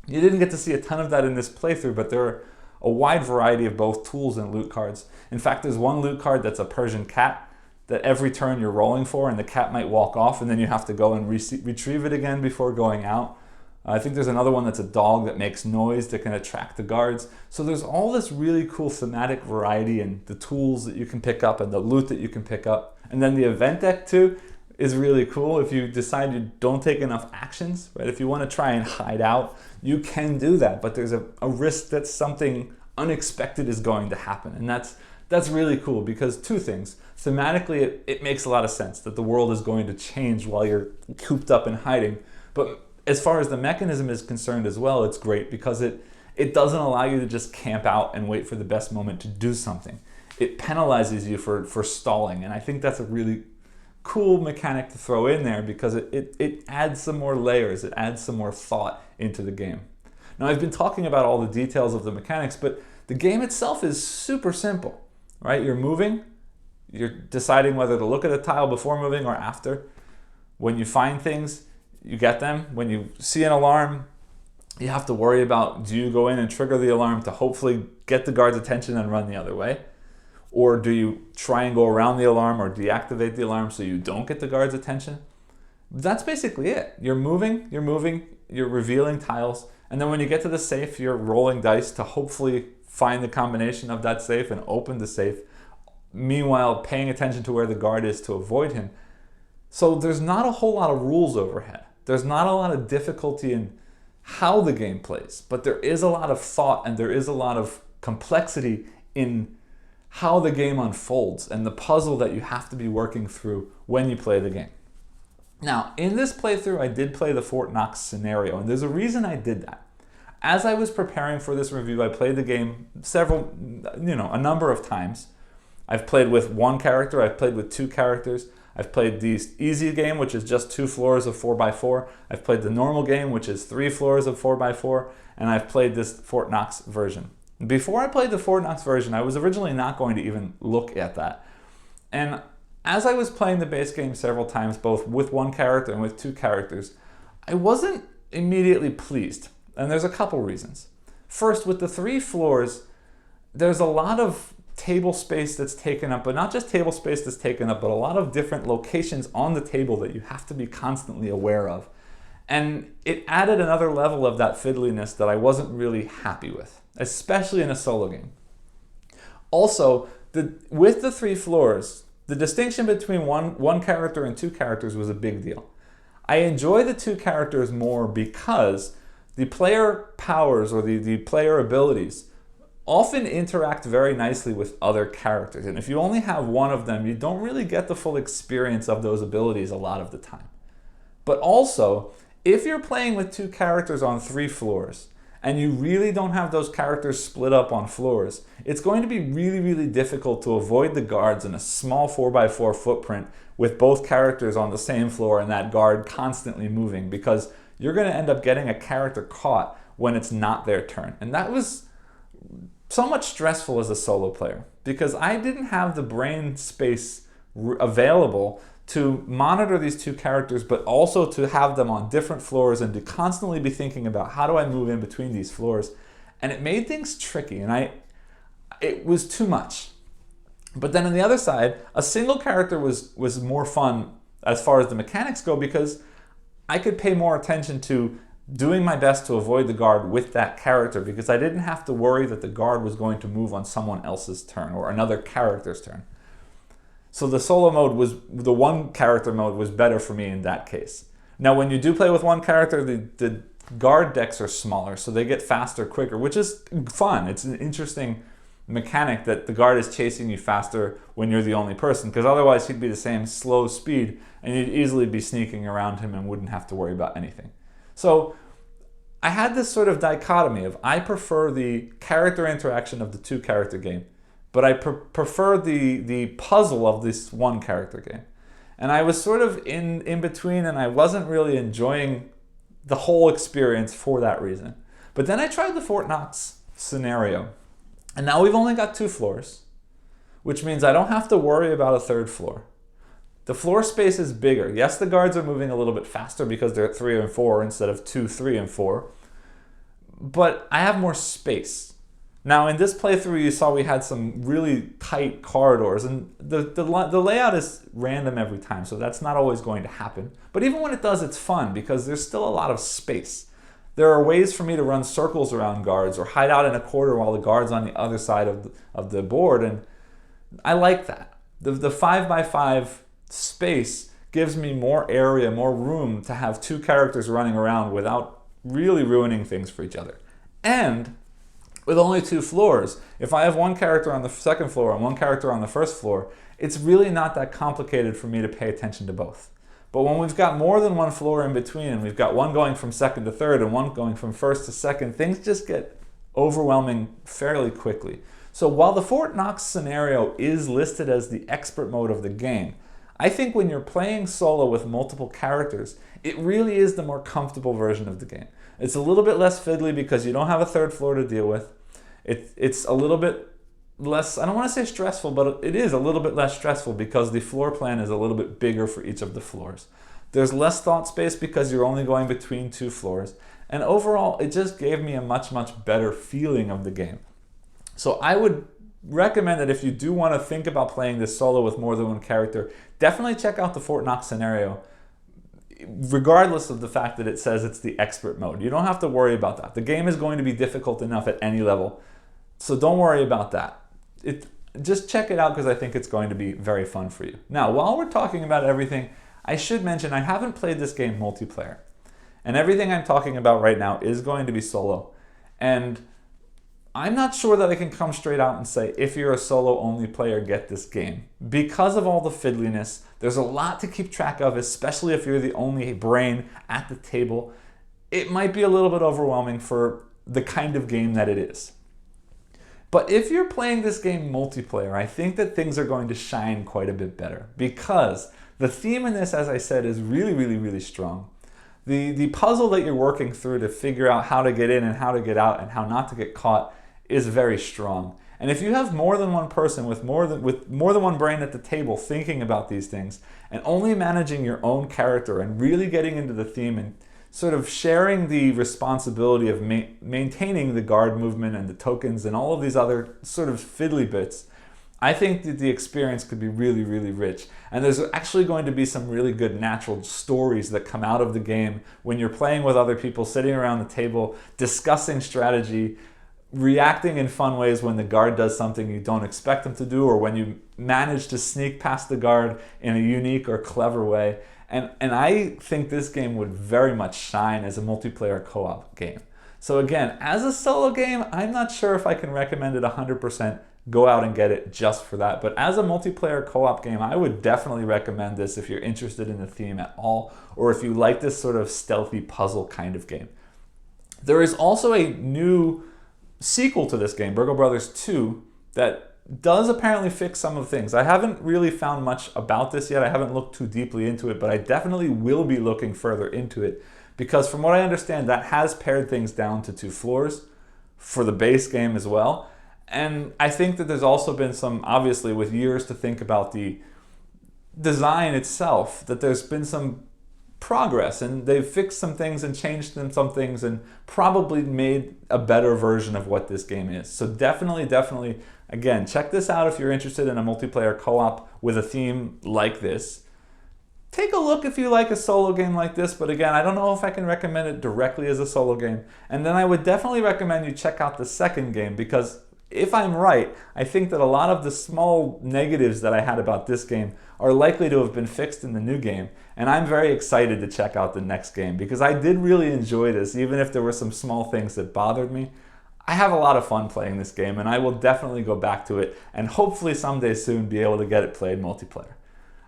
You didn't get to see a ton of that in this playthrough, but there are a wide variety of both tools and loot cards. In fact, there's one loot card that's a Persian cat that every turn you're rolling for, and the cat might walk off and then you have to go and retrieve it again before going out. I think there's another one that's a dog that makes noise that can attract the guards. So there's all this really cool thematic variety in the tools that you can pick up and the loot that you can pick up. And then the event deck too is really cool. If you decide you don't take enough actions, right? If you want to try and hide out, you can do that, but there's a risk that something unexpected is going to happen. And that's really cool because two things. Thematically, it makes a lot of sense that the world is going to change while you're cooped up and hiding. But as far as the mechanism is concerned as well, it's great because it doesn't allow you to just camp out and wait for the best moment to do something. It penalizes you for stalling, and I think that's a really cool mechanic to throw in there because it adds some more layers, it adds some more thought into the game. Now, I've been talking about all the details of the mechanics, but the game itself is super simple, right? You're moving, you're deciding whether to look at a tile before moving or after. When you find things, you get them. When you see an alarm, you have to worry about, do you go in and trigger the alarm to hopefully get the guard's attention and run the other way? Or do you try and go around the alarm or deactivate the alarm so you don't get the guard's attention? That's basically it. You're moving, you're revealing tiles, and then when you get to the safe, you're rolling dice to hopefully find the combination of that safe and open the safe, meanwhile paying attention to where the guard is to avoid him. So there's not a whole lot of rules overhead. There's not a lot of difficulty in how the game plays, but there is a lot of thought and there is a lot of complexity in how the game unfolds and the puzzle that you have to be working through when you play the game. Now, in this playthrough, I did play the Fort Knox scenario, and there's a reason I did that. As I was preparing for this review, I played the game a number of times. I've played with one character, I've played with two characters, I've played the easy game, which is just 2 floors of 4x4. I've played the normal game, which is 3 floors of 4x4, and I've played this Fort Knox version. Before I played the Fort Knox version, I was originally not going to even look at that. And as I was playing the base game several times, both with one character and with 2 characters, I wasn't immediately pleased. And there's a couple reasons. First, with the 3 floors, there's a lot of table space that's taken up, but not just table space that's taken up, but a lot of different locations on the table that you have to be constantly aware of. And it added another level of that fiddliness that I wasn't really happy with, especially in a solo game. Also, with the 3 floors, the distinction between one character and 2 characters was a big deal. I enjoy the 2 characters more because the player powers or the player abilities often interact very nicely with other characters. And if you only have one of them, you don't really get the full experience of those abilities a lot of the time. But also, if you're playing with 2 characters on 3 floors, and you really don't have those characters split up on floors, it's going to be really, really difficult to avoid the guards in a small 4x4 footprint with both characters on the same floor and that guard constantly moving, because you're going to end up getting a character caught when it's not their turn. And that was somewhat stressful as a solo player because I didn't have the brain space available to monitor these 2 characters, but also to have them on different floors and to constantly be thinking about how do I move in between these floors. And it made things tricky, and it was too much. But then on the other side, a single character was more fun as far as the mechanics go because I could pay more attention to doing my best to avoid the guard with that character because I didn't have to worry that the guard was going to move on someone else's turn or another character's turn. So the solo mode was, the one character mode was better for me in that case. Now when you do play with one character, the guard decks are smaller, so they get faster quicker, which is fun. It's an interesting mechanic that the guard is chasing you faster when you're the only person, because otherwise he'd be the same slow speed and you'd easily be sneaking around him and wouldn't have to worry about anything. So I had this sort of dichotomy of I prefer the character interaction of the two character game, but I prefer the puzzle of this one character game. And I was sort of in between, and I wasn't really enjoying the whole experience for that reason. But then I tried the Fort Knox scenario, and now we've only got 2 floors, which means I don't have to worry about a 3rd floor. The floor space is bigger. Yes, the guards are moving a little bit faster because they're at 3 and 4 instead of 2, 3, and 4, but I have more space. Now in this playthrough you saw we had some really tight corridors, and the layout is random every time, so that's not always going to happen. But even when it does, it's fun because there's still a lot of space. There are ways for me to run circles around guards or hide out in a corner while the guard's on the other side of the board, and I like that. The 5x5 space gives me more area, more room to have 2 characters running around without really ruining things for each other. And with only 2 floors, if I have one character on the 2nd floor and one character on the 1st floor, it's really not that complicated for me to pay attention to both. But when we've got more than one floor in between, and we've got one going from 2nd to 3rd and one going from 1st to 2nd, things just get overwhelming fairly quickly. So while the Fort Knox scenario is listed as the expert mode of the game, I think when you're playing solo with multiple characters, it really is the more comfortable version of the game. It's a little bit less fiddly because you don't have a 3rd floor to deal with. It's a little bit less, I don't want to say stressful, but it is a little bit less stressful because the floor plan is a little bit bigger for each of the floors. There's less thought space because you're only going between 2 floors. And overall, it just gave me a much, much better feeling of the game. So I would recommend that if you do want to think about playing this solo with more than one character, definitely check out the Fort Knox scenario, regardless of the fact that it says it's the expert mode. You don't have to worry about that. The game is going to be difficult enough at any level, so don't worry about that. Just check it out because I think it's going to be very fun for you. Now, while we're talking about everything, I should mention I haven't played this game multiplayer, and everything I'm talking about right now is going to be solo. And I'm not sure that I can come straight out and say, if you're a solo-only player, get this game. Because of all the fiddliness, there's a lot to keep track of, especially if you're the only brain at the table. It might be a little bit overwhelming for the kind of game that it is. But if you're playing this game multiplayer, I think that things are going to shine quite a bit better because the theme in this, as I said, is really, really, really strong. The puzzle that you're working through to figure out how to get in and how to get out and how not to get caught is very strong. And if you have more than one person with more than one brain at the table thinking about these things and only managing your own character and really getting into the theme and sort of sharing the responsibility of maintaining the guard movement and the tokens and all of these other sort of fiddly bits, I think that the experience could be really, really rich. And there's actually going to be some really good natural stories that come out of the game when you're playing with other people, sitting around the table, discussing strategy, reacting in fun ways when the guard does something you don't expect them to do, or when you manage to sneak past the guard in a unique or clever way. And I think this game would very much shine as a multiplayer co-op game. So again, as a solo game, I'm not sure if I can recommend it 100%. Go out and get it just for that. But as a multiplayer co-op game, I would definitely recommend this if you're interested in the theme at all, or if you like this sort of stealthy puzzle kind of game. There is also a new sequel to this game, Burgle Bros. 2, that does apparently fix some of the things. I haven't really found much about this yet. I haven't looked too deeply into it, but I definitely will be looking further into it because from what I understand, that has pared things down to 2 floors for the base game as well. And I think that there's also been some, obviously with years to think about the design itself, that there's been some progress and they've fixed some things and changed some things and probably made a better version of what this game is. So definitely, again, check this out if you're interested in a multiplayer co-op with a theme like this. take a look if you like a solo game like this, but again, I don't know if I can recommend it directly as a solo game. And then I would definitely recommend you check out the second game, because if I'm right, I think that a lot of the small negatives that I had about this game are likely to have been fixed in the new game. And I'm very excited to check out the next game, because I did really enjoy this, even if there were some small things that bothered me. I have a lot of fun playing this game, and I will definitely go back to it, and hopefully someday soon be able to get it played multiplayer.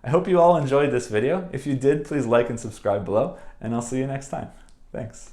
I hope you all enjoyed this video. If you did, please like and subscribe below, and I'll see you next time. Thanks.